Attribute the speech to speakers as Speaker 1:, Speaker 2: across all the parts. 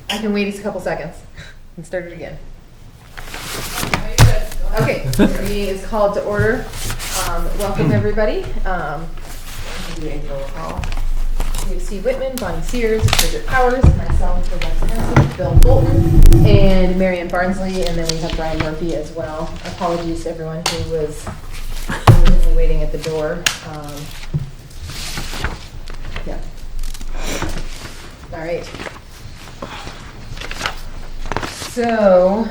Speaker 1: I can wait a couple seconds and start it again. Okay, the meeting is called to order. Welcome, everybody. Do a roll call. We have Steve Whitman, Bonnie Sears, Bridget Powers, myself, Rebecca Hanson, Bill Bolton, and Marianne Barnsley, and then we have Brian Murphy as well. Apologies to everyone who was waiting at the door. Yeah. All right. So,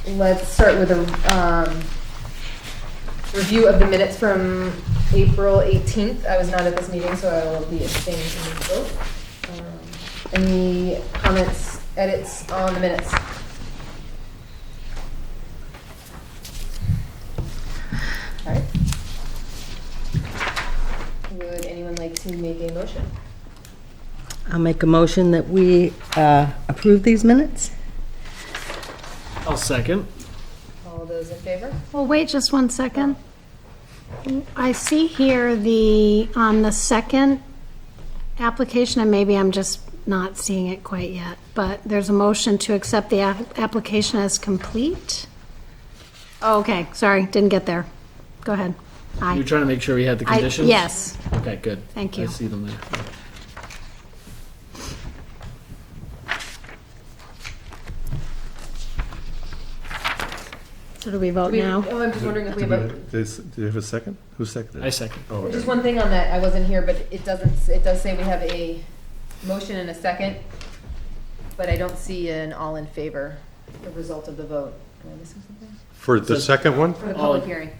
Speaker 1: let's start with a review of the minutes from April 18th. I was not at this meeting, so I will be abstaining from this vote. Any comments, edits on the minutes? All right. Would anyone like to make a motion?
Speaker 2: I'll make a motion that we approve these minutes.
Speaker 3: I'll second.
Speaker 1: All those in favor?
Speaker 4: Well, wait just 1 second. I see here on the second application, and maybe I'm just not seeing it quite yet, but there's a motion to accept the application as complete. Oh, okay, sorry, didn't get there. Go ahead. Aye.
Speaker 3: You were trying to make sure we had the conditions?
Speaker 4: Yes,
Speaker 3: Okay, good.
Speaker 4: Thank you.
Speaker 3: I see them there.
Speaker 4: so do we vote now?
Speaker 1: Oh, I'm just wondering if we have a,
Speaker 5: Do you have a second? Who seconded it?
Speaker 3: I second.
Speaker 5: Oh, okay.
Speaker 1: just one thing on that, I wasn't here, but it does say we have a motion and a second, but I don't see an all in favor, the result of the vote. Am I missing something?
Speaker 5: For the second one?
Speaker 1: For the public hearing.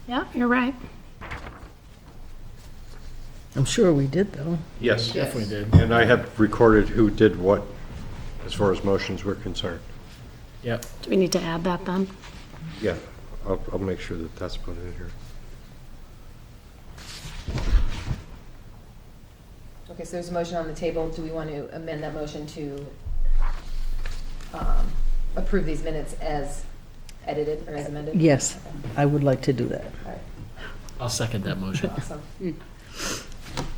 Speaker 4: Yeah, you're right.
Speaker 2: I'm sure we did, though.
Speaker 5: Yes.
Speaker 3: Definitely did.
Speaker 5: And I have recorded who did what as far as motions were concerned.
Speaker 3: Yep.
Speaker 4: Do we need to add that then?
Speaker 5: Yeah, I'll make sure that that's put in here.
Speaker 1: Okay, so there's a motion on the table. Do we want to amend that motion to approve these minutes as edited or as amended?
Speaker 2: Yes, I would like to do that.
Speaker 1: All right,
Speaker 3: I'll second that motion.
Speaker 1: awesome.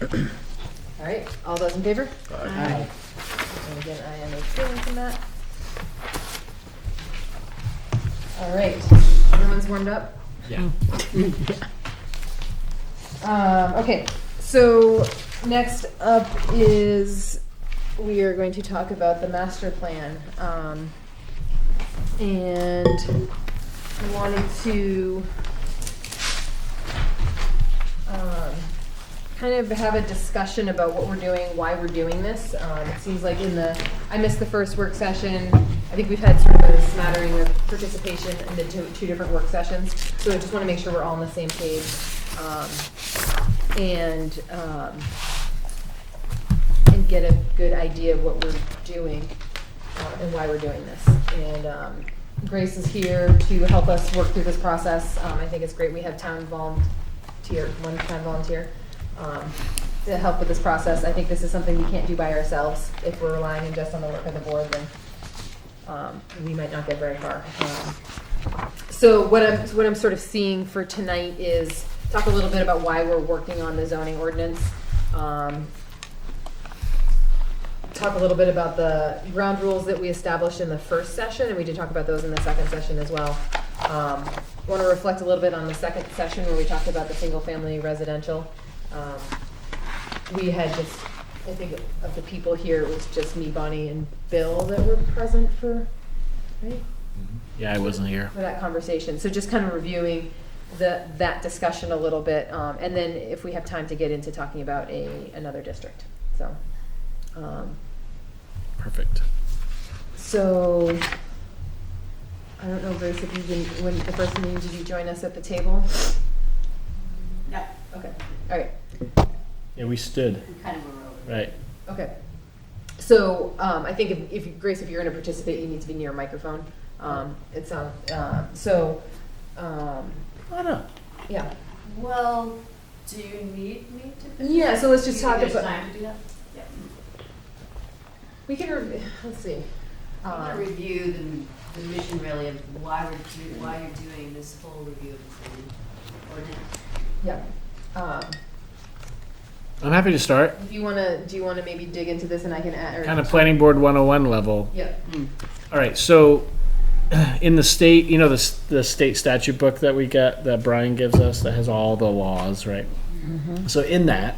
Speaker 1: All right, all those in favor?
Speaker 2: Aye.
Speaker 1: And again, I am abstaining from that. All right, everyone's warmed up?
Speaker 3: Yeah.
Speaker 1: Okay, so next up is, we are going to talk about the master plan. And wanted to kind of have a discussion about what we're doing, why we're doing this. It seems like I missed the first work session. I think we've had sort of a smattering of participation in the two different work sessions. So I just want to make sure we're all on the same page. And get a good idea of what we're doing and why we're doing this. And Grace is here to help us work through this process. I think it's great we have one town volunteer to help with this process. I think this is something we can't do by ourselves. If we're relying just on the work of the board, then we might not get very far. So what I'm sort of seeing for tonight is talk a little bit about why we're working on the zoning ordinance. Talk a little bit about the ground rules that we established in the first session, and we did talk about those in the second session as well. Want to reflect a little bit on the second session where we talked about the single-family residential. We had just, I think of the people here, it was just me, Bonnie, and Bill that were present for, right?
Speaker 3: Yeah, I wasn't here.
Speaker 1: For that conversation. So just kind of reviewing that discussion a little bit, and then if we have time to get into talking about another district. So.
Speaker 3: Perfect.
Speaker 1: So, I don't know, Grace, if you've been, when the first meeting, did you join us at the table?
Speaker 6: No.
Speaker 1: Okay, all right,
Speaker 3: Yeah, we stood.
Speaker 6: We kind of were over.
Speaker 3: Right.
Speaker 1: okay. So, I think if Grace, if you're gonna participate, you need to be near a microphone. It's on,
Speaker 3: Why not?
Speaker 1: yeah.
Speaker 6: Well, do you need me to?
Speaker 1: Yeah, so let's just
Speaker 6: Do you
Speaker 1: talk
Speaker 6: think there's
Speaker 1: about,
Speaker 6: time to do that? Yeah.
Speaker 1: we can, let's see.
Speaker 6: I want to review the mission really of why you're doing this whole review of the ordinance.
Speaker 1: Yeah.
Speaker 3: I'm happy to start.
Speaker 1: If you do you wanna maybe dig into this and I can add, or?
Speaker 3: Kind of planning board 101 level.
Speaker 1: Yep.
Speaker 3: All right, so in the state, you know, the state statute book that we get, that Brian gives us, that has all the laws, right? So in that,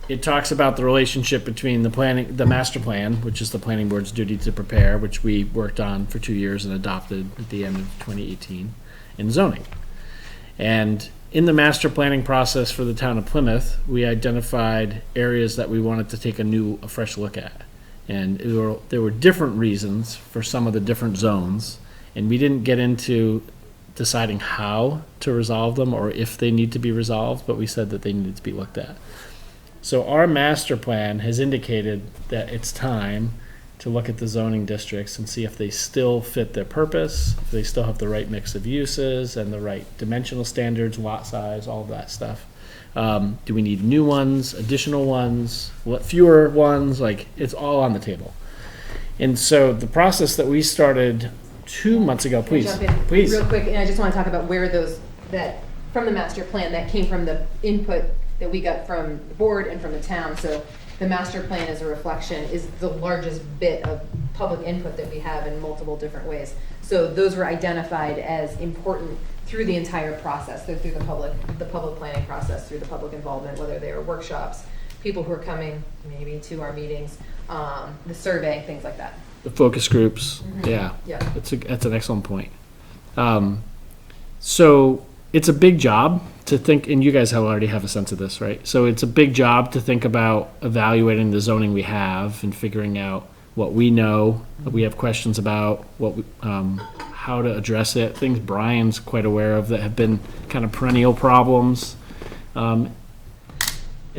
Speaker 3: it talks about the relationship between the master plan, which is the planning board's duty to prepare, which we worked on for 2 years and adopted at the end of 2018, and zoning. And in the master planning process for the town of Plymouth, we identified areas that we wanted to take a fresh look at. And there were different reasons for some of the different zones, and we didn't get into deciding how to resolve them or if they need to be resolved, but we said that they needed to be looked at. So our master plan has indicated that it's time to look at the zoning districts and see if they still fit their purpose, if they still have the right mix of uses and the right dimensional standards, lot size, all of that stuff. Do we need new ones, additional ones, fewer ones? Like, it's all on the table. And so the process that we started 2 months ago,
Speaker 1: Can I
Speaker 3: please,
Speaker 1: jump in
Speaker 3: please.
Speaker 1: Real quick, and I just want to talk about where from the master plan, that came from the input that we got from the board and from the town. So the master plan as a reflection is the largest bit of public input that we have in multiple different ways. So those were identified as important through the entire process, through the public planning process, through the public involvement, whether they are workshops, people who are coming maybe to our meetings, the survey, things like that.
Speaker 3: The focus groups, yeah.
Speaker 1: Yeah.
Speaker 3: That's an excellent point. So it's a big job to think, and you guys already have a sense of this, right? So it's a big job to think about evaluating the zoning we have and figuring out what we know, what we have questions about, how to address it, things Brian's quite aware of that have been kind of perennial problems. And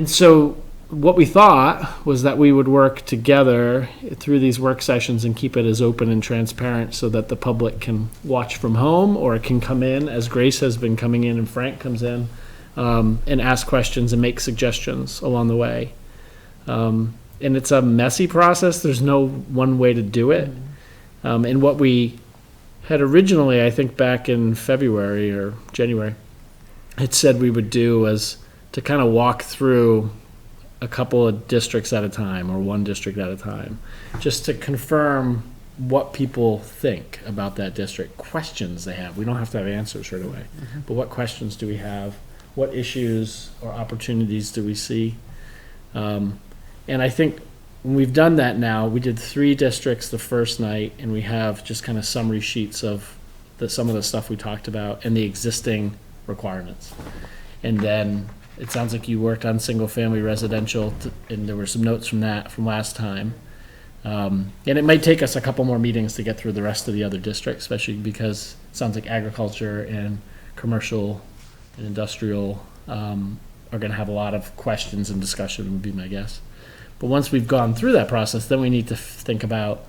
Speaker 3: so what we thought was that we would work together through these work sessions and keep it as open and transparent so that the public can watch from home or it can come in, as Grace has been coming in and Frank comes in, and ask questions and make suggestions along the way. And it's a messy process. There's no one way to do it. And what we had originally, I think back in February or January, had said we would do was to kind of walk through a couple of districts at a time or one district at a time, just to confirm what people think about that district, questions they have. We don't have to have answers right away, but what questions do we have? What issues or opportunities do we see? And I think when we've done that now, we did 3 districts the first night, and we have just kind of summary sheets of some of the stuff we talked about and the existing requirements. And then it sounds like you worked on single-family residential, and there were some notes from that from last time. And it might take us a couple more meetings to get through the rest of the other districts, especially because it sounds like agriculture and commercial and industrial are going to have a lot of questions and discussion, would be my guess. But once we've gone through that process, then we need to think about,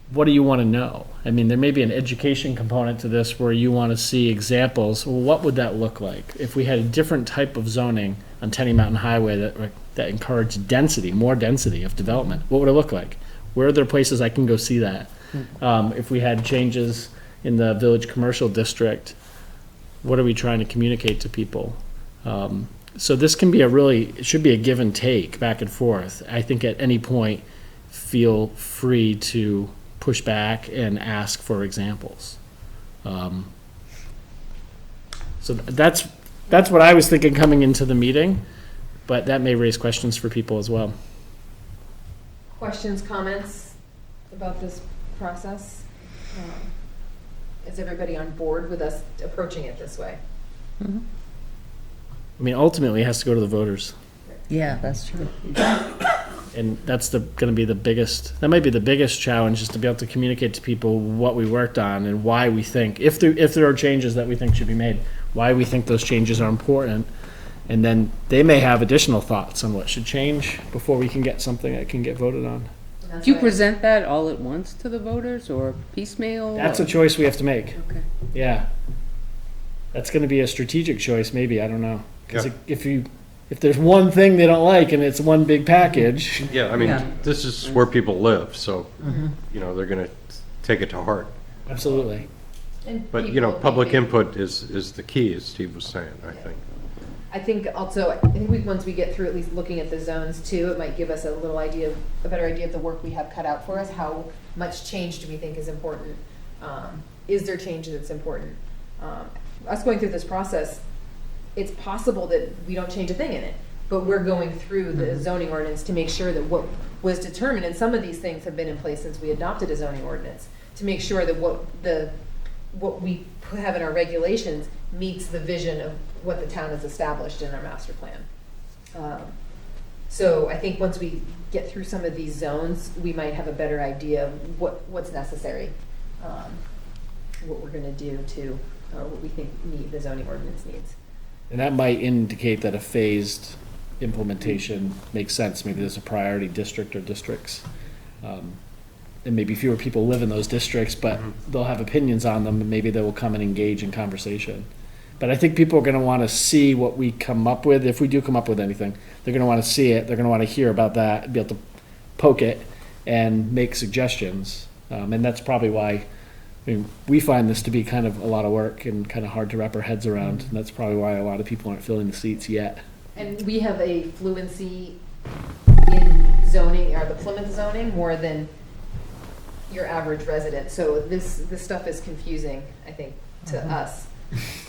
Speaker 3: what do you want to know? I mean, there may be an education component to this where you want to see examples. Well, what would that look like if we had a different type of zoning on Tenny Mountain Highway that encouraged density, more density of development? What would it look like? Where are there places I can go see that? If we had changes in the Village Commercial District, what are we trying to communicate to people? So this can be it should be a give and take back and forth. I think at any point, feel free to push back and ask for examples. So that's what I was thinking coming into the meeting, but that may raise questions for people as well.
Speaker 1: Questions, comments about this process? Is everybody on board with us approaching it this way?
Speaker 3: I mean, ultimately, it has to go to the voters.
Speaker 2: Yeah, that's true.
Speaker 3: And that's going to be that might be the biggest challenge, is to be able to communicate to people what we worked on and why we think, if there are changes that we think should be made, why we think those changes are important. And then they may have additional thoughts on what should change before we can get something that can get voted on.
Speaker 7: Do you present that all at once to the voters or piecemeal?
Speaker 3: That's a choice we have to make.
Speaker 7: Okay.
Speaker 3: Yeah. That's going to be a strategic choice, maybe. I don't know. Because
Speaker 5: Yeah.
Speaker 3: if there's one thing they don't like and it's one big package.
Speaker 5: Yeah, I mean,
Speaker 2: Yeah.
Speaker 5: this is where people live, so, they're going to take it to heart.
Speaker 3: Absolutely.
Speaker 1: And
Speaker 5: But,
Speaker 1: people
Speaker 5: public
Speaker 1: thinking-
Speaker 5: input is the key, as Steve was saying, I think.
Speaker 1: I think also, once we get through at least looking at the zones too, it might give us a little idea, a better idea of the work we have cut out for us. How much change do we think is important? Is there change that's important? Us going through this process, it's possible that we don't change a thing in it, but we're going through the zoning ordinance to make sure that what was determined, and some of these things have been in place since we adopted a zoning ordinance, to make sure that what we have in our regulations meets the vision of what the town has established in our master plan. So I think once we get through some of these zones, we might have a better idea of what's necessary, what we're gonna do to, what we think the zoning ordinance needs.
Speaker 3: And that might indicate that a phased implementation makes sense. Maybe there's a priority district or districts. And maybe fewer people live in those districts, but they'll have opinions on them, and maybe they will come and engage in conversation. But I think people are gonna wanna see what we come up with. If we do come up with anything, they're gonna wanna see it, they're gonna wanna hear about that, be able to poke it and make suggestions. And that's probably why, I mean, we find this to be kind of a lot of work and kind of hard to wrap our heads around. And that's probably why a lot of people aren't filling the seats yet.
Speaker 1: And we have a fluency in zoning, or the Plymouth zoning, more than your average resident. So this stuff is confusing, I think, to us.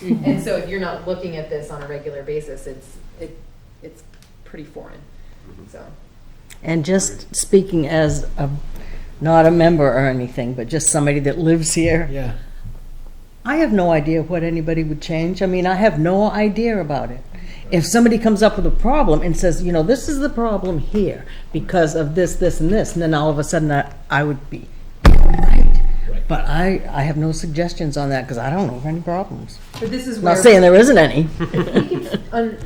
Speaker 1: And so if you're not looking at this on a regular basis, it's pretty foreign, so.
Speaker 2: And just speaking as not a member or anything, but just somebody that lives here,
Speaker 3: Yeah.
Speaker 2: I have no idea what anybody would change. I mean, I have no idea about it. If somebody comes up with a problem and says, you know, this is the problem here because of this, this, and this, and then all of a sudden I would be right. But I have no suggestions on that because I don't know of any problems.
Speaker 1: But this is
Speaker 2: I'm
Speaker 1: where.
Speaker 2: not saying there isn't any.
Speaker 1: We can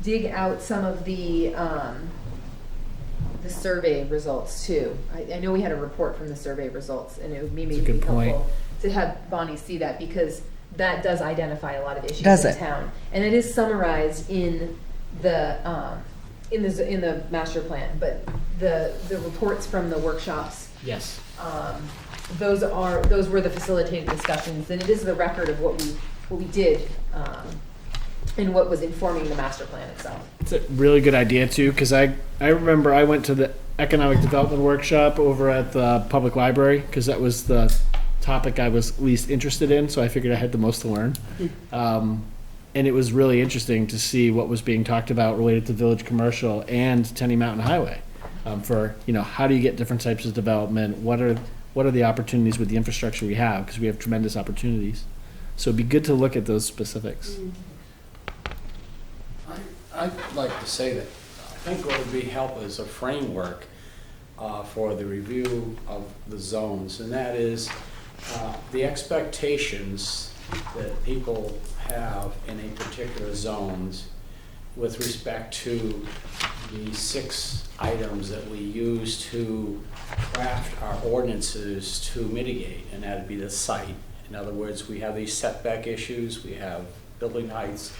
Speaker 1: dig out some of the survey results too. I know we had a report from the survey results, and it would maybe
Speaker 3: That's a
Speaker 1: be
Speaker 3: good point.
Speaker 1: helpful to have Bonnie see that, because that does identify a lot of issues
Speaker 2: Does
Speaker 1: in
Speaker 2: it?
Speaker 1: town, and it is summarized in the master plan. But the reports from the workshops,
Speaker 3: Yes.
Speaker 1: those were the facilitated discussions, and it is the record of what we did, and what was informing the master plan itself.
Speaker 3: It's a really good idea too, because I remember I went to the economic development workshop over at the public library, because that was the topic I was least interested in, so I figured I had the most to learn. And it was really interesting to see what was being talked about related to village commercial and Tenny Mountain Highway. For, you know, how do you get different types of development? What are the opportunities with the infrastructure we have? Because we have tremendous opportunities. So it'd be good to look at those specifics.
Speaker 8: I'd like to say that I think what would be helpful is a framework for the review of the zones, and that is the expectations that people have in a particular zones with respect to the 6 items that we use to craft our ordinances to mitigate, and that'd be the site. In other words, we have these setback issues, we have building heights,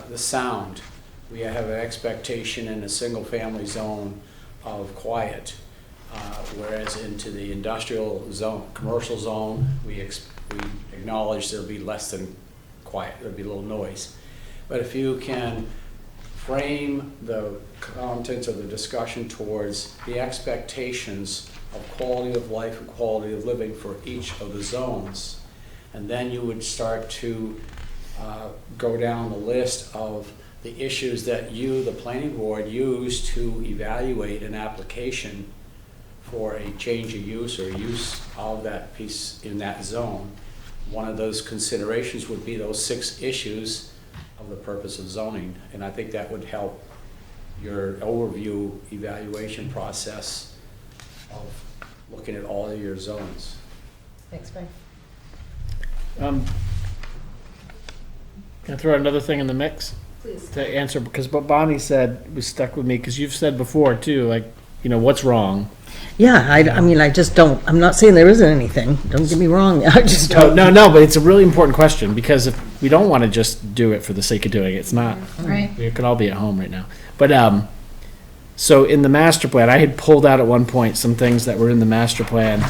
Speaker 8: the sound. We have an expectation in a single-family zone of quiet, whereas into the industrial zone, commercial zone, we acknowledge there'll be less than quiet, there'll be a little noise. But if you can frame the contents of the discussion towards the expectations of quality of life and quality of living for each of the zones, and then you would start to go down the list of the issues that you, the planning board, use to evaluate an application for a change of use or use of that piece in that zone. One of those considerations would be those 6 issues of the purpose of zoning, and I think that would help your overview evaluation process of looking at all of your zones.
Speaker 1: Thanks, Frank.
Speaker 3: Can I throw another thing in the mix
Speaker 1: Please.
Speaker 3: to answer? Because what Bonnie said was stuck with me, because you've said before too, like, you know, what's wrong?
Speaker 2: Yeah, I mean, I just don't, I'm not saying there isn't anything. Don't get me wrong. I just
Speaker 3: Oh,
Speaker 2: don't.
Speaker 3: no, but it's a really important question, because if we don't want to just do it for the sake of doing it, it's not.
Speaker 4: Right.
Speaker 3: We could all be at home right now. But so in the master plan, I had pulled out at one point some things that were in the master plan.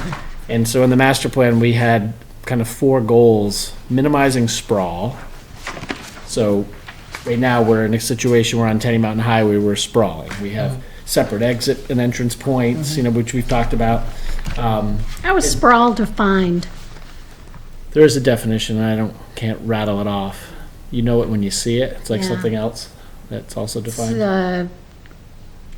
Speaker 3: And so in the master plan, we had kind of 4 goals: minimizing sprawl. So right now, we're in a situation where on Tenny Mountain Highway, we're sprawling. We have separate exit and entrance points, which we've talked about.
Speaker 4: How is sprawl defined?
Speaker 3: There is a definition, and can't rattle it off. You know it when you see it. It's like
Speaker 4: Yeah.
Speaker 3: something else that's also defined.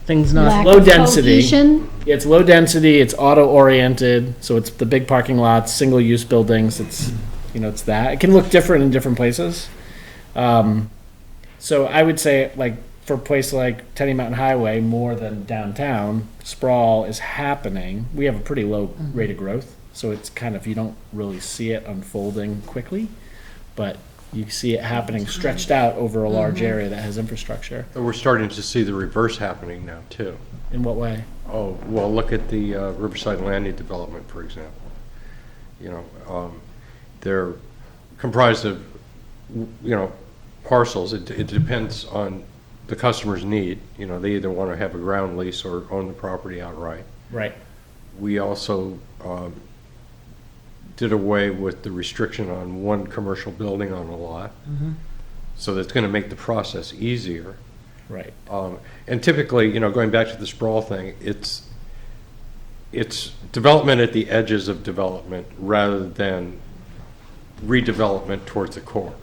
Speaker 2: Things
Speaker 4: Lack
Speaker 2: not,
Speaker 3: Low
Speaker 4: of
Speaker 3: density.
Speaker 4: cohesion?
Speaker 3: It's low density, it's auto-oriented, so it's the big parking lots, single-use buildings, it's that. It can look different in different places. So I would say, like, for a place like Tenny Mountain Highway, more than downtown, sprawl is happening. We have a pretty low rate of growth, so it's kind of, you don't really see it unfolding quickly, but you see it happening stretched out over a large area that has infrastructure.
Speaker 5: But we're starting to see the reverse happening now, too.
Speaker 3: In what way?
Speaker 5: Oh, well, look at the Riverside Landing development, for example. They're comprised of, parcels. It depends on the customer's need. They either want to have a ground lease or own the property outright.
Speaker 3: Right.
Speaker 5: We also did away with the restriction on one commercial building on a lot. So that's going to make the process easier.
Speaker 3: Right.
Speaker 5: And typically, going back to the sprawl thing, it's development at the edges of development rather than redevelopment towards the core.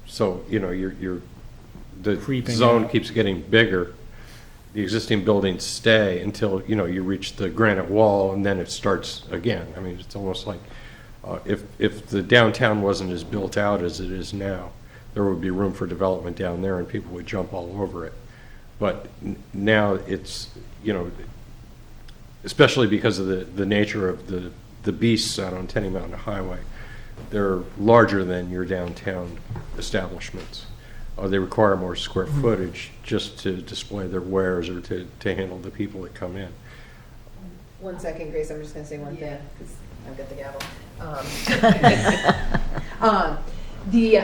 Speaker 5: So, the
Speaker 3: Creeping
Speaker 5: zone
Speaker 3: out.
Speaker 5: keeps getting bigger. The existing buildings stay until, you reach the granite wall, and then it starts again. I mean, it's almost like if the downtown wasn't as built out as it is now, there would be room for development down there and people would jump all over it. But now it's, especially because of the nature of the beasts out on Tenny Mountain Highway, they're larger than your downtown establishments. They require more square footage just to display their wares or to handle the people that come in.
Speaker 1: 1 second, Grace, I'm just gonna say one thing,
Speaker 6: Yeah.
Speaker 1: because I've got the gavel.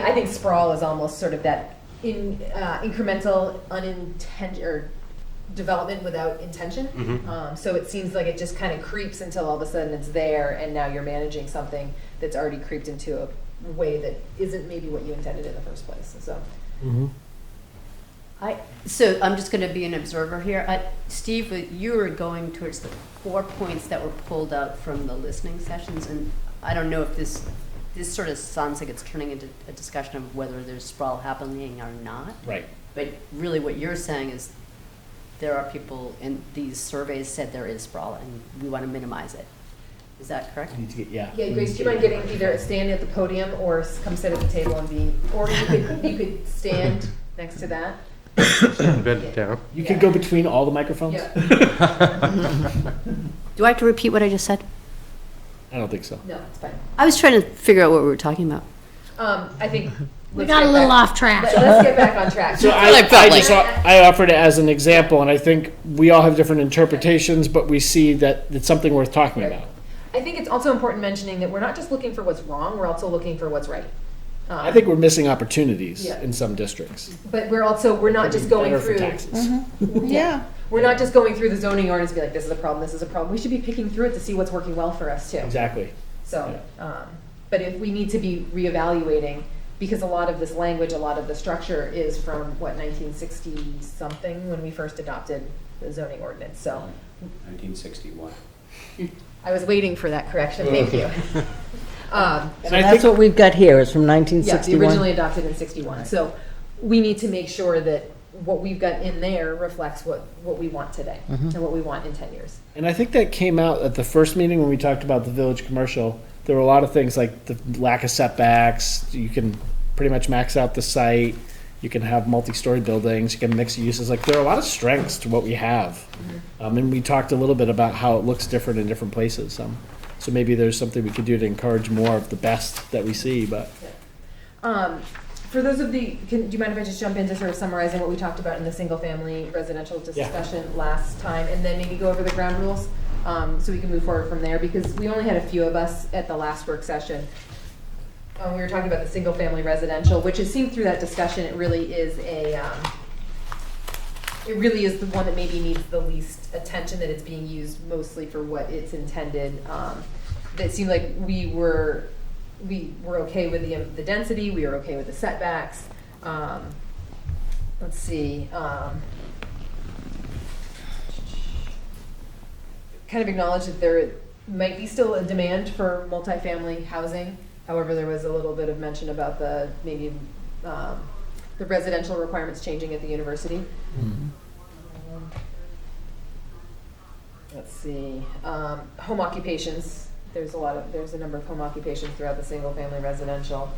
Speaker 1: I think sprawl is almost sort of that incremental, or development without intention. So it seems like it just kind of creeps until all of a sudden it's there, and now you're managing something that's already creeped into a way that isn't maybe what you intended in the first place, so.
Speaker 6: So I'm just going to be an observer here. Steve, you were going towards the 4 points that were pulled out from the listening sessions, and I don't know if this sort of sounds like it's turning into a discussion of whether there's sprawl happening or not.
Speaker 3: Right.
Speaker 6: But really what you're saying is there are people, and these surveys said there is sprawl, and we want to minimize it. Is that correct?
Speaker 3: You need to get, yeah.
Speaker 1: Yeah, Grace, do you mind getting either stand at the podium or come sit at the table and or you could stand next to that?
Speaker 5: Bend it down.
Speaker 3: You could go between all the microphones?
Speaker 1: Yeah.
Speaker 6: Do I have to repeat what I just said?
Speaker 3: I don't think so.
Speaker 1: No, it's fine.
Speaker 6: I was trying to figure out what we were talking about.
Speaker 1: I think.
Speaker 4: We got a little off track.
Speaker 1: Let's get back on track.
Speaker 3: So I offered it as an example, and I think we all have different interpretations, but we see that it's something worth talking
Speaker 1: Right.
Speaker 3: about.
Speaker 1: I think it's also important mentioning that we're not just looking for what's wrong, we're also looking for what's right.
Speaker 3: I think we're missing opportunities
Speaker 1: Yeah.
Speaker 3: in some districts.
Speaker 1: But we're not just going
Speaker 3: Better for
Speaker 1: through.
Speaker 3: taxes.
Speaker 2: yeah.
Speaker 1: We're not just going through the zoning ordinance and be like, this is a problem, this is a problem. We should be picking through it to see what's working well for us too.
Speaker 3: Exactly.
Speaker 1: So, but if we need to be reevaluating, because a lot of this language, a lot of the structure is from, 1960 something, when we first adopted the zoning ordinance, so.
Speaker 8: 1961.
Speaker 1: I was waiting for that correction, thank you.
Speaker 3: And
Speaker 2: So that's what we've got here, is from
Speaker 1: Yeah,
Speaker 2: 1961.
Speaker 1: originally adopted in 61, so we need to make sure that what we've got in there reflects what we want today, and what we want in 10 years.
Speaker 3: And I think that came out at the first meeting when we talked about the village commercial. There were a lot of things like the lack of setbacks. You can pretty much max out the site. You can have multi-story buildings. You can mix uses. Like, there are a lot of strengths to what we have. And we talked a little bit about how it looks different in different places. So maybe there's something we could do to encourage more of the best that we see. But
Speaker 1: For those of do you mind if I just jump into sort of summarizing what we talked about in the single-family residential discussion last time, and then maybe go over the ground rules, so we can move forward from there, because we only had a few of us at the last work session. We were talking about the single-family residential, which it seemed through that discussion, it really is the one that maybe needs the least attention, that it's being used mostly for what it's intended. It seemed like we were okay with the density, we were okay with the setbacks, let's see, kind of acknowledge that there might be still a demand for multifamily housing. However, there was a little bit of mention about the, maybe, the residential requirements changing at the university. Let's see, home occupations, there's a number of home occupations throughout the single-family residential.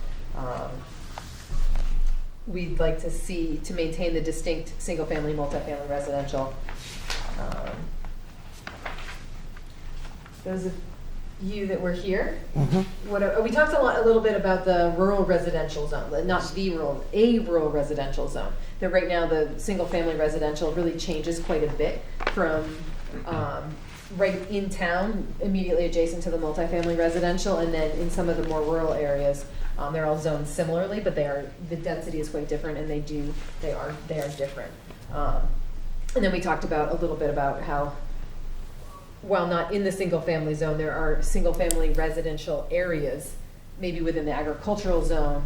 Speaker 1: We'd like to maintain the distinct single-family, multifamily residential. Those of you that were here, we talked a little bit about the rural residential zone, a rural residential zone. That right now the single-family residential really changes quite a bit from right in town, immediately adjacent to the multifamily residential, and then in some of the more rural areas, they're all zoned similarly, but the density is quite different, and they are different. And then we talked a little bit about how, while not in the single-family zone, there are single-family residential areas, maybe within the agricultural zone,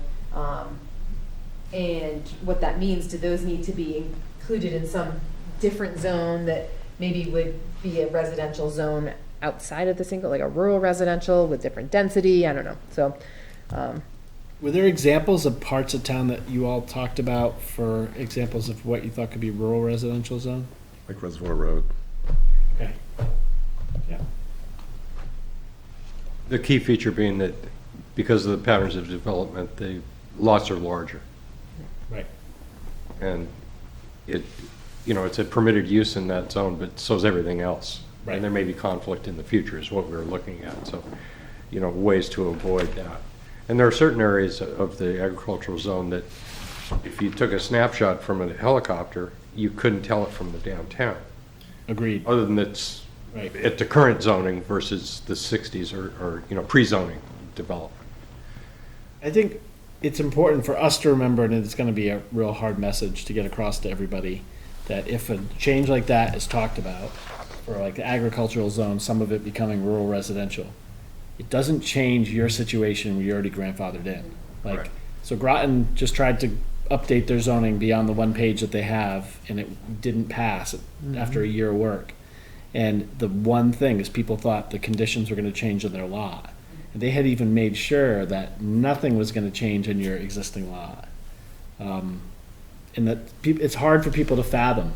Speaker 1: and what that means. Do those need to be included in some different zone that maybe would be a residential zone outside of the single, like a rural residential with different density? I don't know. So,
Speaker 3: Were there examples of parts of town that you all talked about for examples of what you thought could be rural residential zone?
Speaker 9: Like Reservoir Road.
Speaker 3: Okay. Yeah.
Speaker 5: The key feature being that because of the patterns of development, the lots are larger.
Speaker 3: Right.
Speaker 5: And it's a permitted use in that zone, but so is everything else.
Speaker 3: Right.
Speaker 5: And there may be conflict in the future is what we're looking at. So, ways to avoid that. And there are certain areas of the agricultural zone that if you took a snapshot from a helicopter, you couldn't tell it from the downtown.
Speaker 3: Agreed.
Speaker 5: Other than it's
Speaker 3: Right.
Speaker 5: at the current zoning versus the 60s or pre-zoning development.
Speaker 3: I think it's important for us to remember, and it's going to be a real hard message to get across to everybody, that if a change like that is talked about, for like the agricultural zone, some of it becoming rural residential, it doesn't change your situation where you're already grandfathered in.
Speaker 5: Right.
Speaker 3: So Groton just tried to update their zoning beyond the one page that they have, and it didn't pass after a year of work. And the one thing is people thought the conditions were going to change in their lot. And they had even made sure that nothing was going to change in your existing lot. And that it's hard for people to fathom.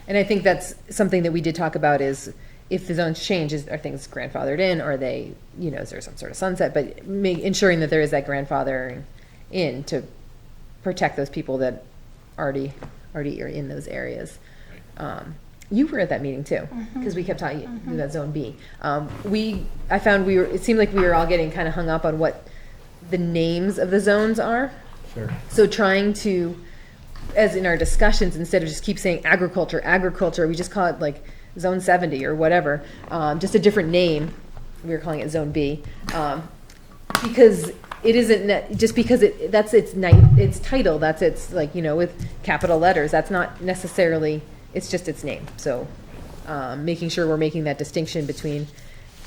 Speaker 1: and I think that's something that we did talk about is if the zones change, are things grandfathered in, or are they, is there some sort of sunset? But ensuring that there is that grandfathering in to protect those people that already are in those areas. You were at that meeting too, because we kept talking about Zone B. I found it seemed like we were all getting kind of hung up on what the names of the zones are.
Speaker 3: Sure.
Speaker 1: So trying to, as in our discussions, instead of just keep saying agriculture, we just call it like Zone 70 or whatever, just a different name. We were calling it Zone B, because it isn't just because that's its title, that's its with capital letters. That's not necessarily. It's just its name. So making sure we're making that distinction between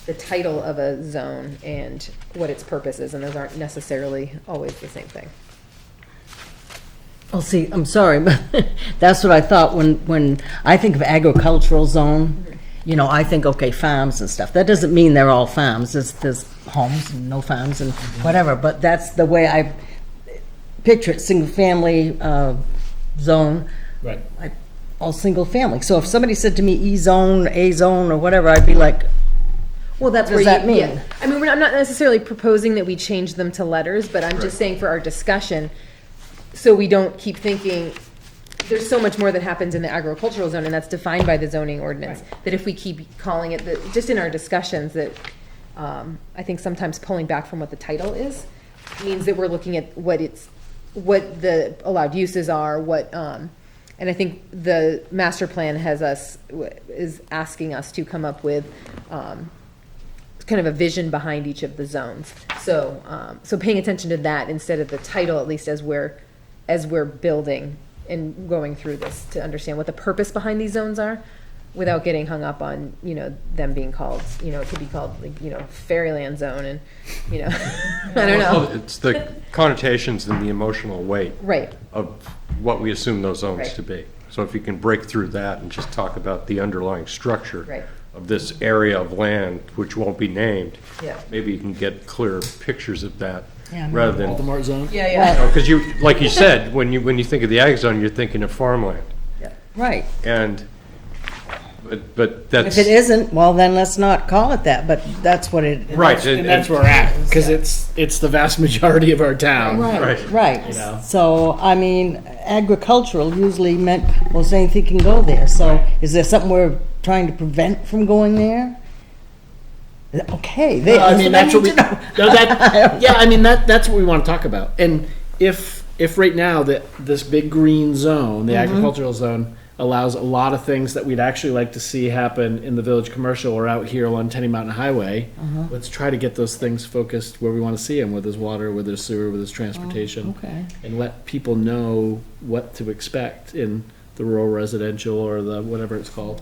Speaker 1: the title of a zone and what its purpose is, and those aren't necessarily always the same thing.
Speaker 2: Well, see, I'm sorry, but that's what I thought when I think of agricultural zone. I think, okay, farms and stuff. That doesn't mean they're all farms. There's homes and no farms and whatever, but that's the way I picture it, single-family zone.
Speaker 3: Right.
Speaker 2: All single family. So if somebody said to me E-zone, A-zone, or whatever, I'd be like,
Speaker 1: Well, that's
Speaker 2: what does that mean?
Speaker 1: Yeah. I mean, I'm not necessarily proposing that we change them to letters, but I'm just saying for our discussion, so we don't keep thinking, there's so much more that happens in the agricultural zone, and that's defined by the zoning ordinance, that if we keep calling it, just in our discussions, that I think sometimes pulling back from what the title is means that we're looking at what the allowed uses are, and I think the master plan is asking us to come up with kind of a vision behind each of the zones. So paying attention to that instead of the title, at least as we're building and going through this, to understand what the purpose behind these zones are, without getting hung up on them being called. It could be called Fairyland Zone, and I don't know.
Speaker 5: It's the connotations and the emotional weight
Speaker 1: Right.
Speaker 5: of what we assume those zones
Speaker 1: Right.
Speaker 5: to be. So if you can break through that and just talk about the underlying structure
Speaker 1: Right.
Speaker 5: of this area of land, which won't be named,
Speaker 1: Yeah.
Speaker 5: maybe you can get clear pictures of that,
Speaker 2: Yeah,
Speaker 5: rather than,
Speaker 3: Baltimore zone?
Speaker 1: Yeah,
Speaker 5: because you, like you said, when you think of the ag zone, you're thinking of farmland.
Speaker 2: Right.
Speaker 5: And, but that's.
Speaker 2: If it isn't, well, then let's not call it that, but that's what it.
Speaker 5: Right.
Speaker 3: And that's where we're at, because it's the vast majority of our town.
Speaker 5: Right.
Speaker 2: Right.
Speaker 3: You know.
Speaker 2: So, I mean, agricultural usually meant, well, anything can go there. So is there something we're trying to prevent from going there? Okay.
Speaker 3: Well, I mean, that's what we,
Speaker 2: need to know.
Speaker 3: no, that, yeah, I mean, that's what we want to talk about. And if right now that this big green zone, the agricultural zone, allows a lot of things that we'd actually like to see happen in the village commercial or out here along Tenny Mountain Highway, let's try to get those things focused where we want to see them, where there's water, where there's sewer, where there's transportation.
Speaker 2: Okay.
Speaker 3: And let people know what to expect in the rural residential or the, whatever it's called.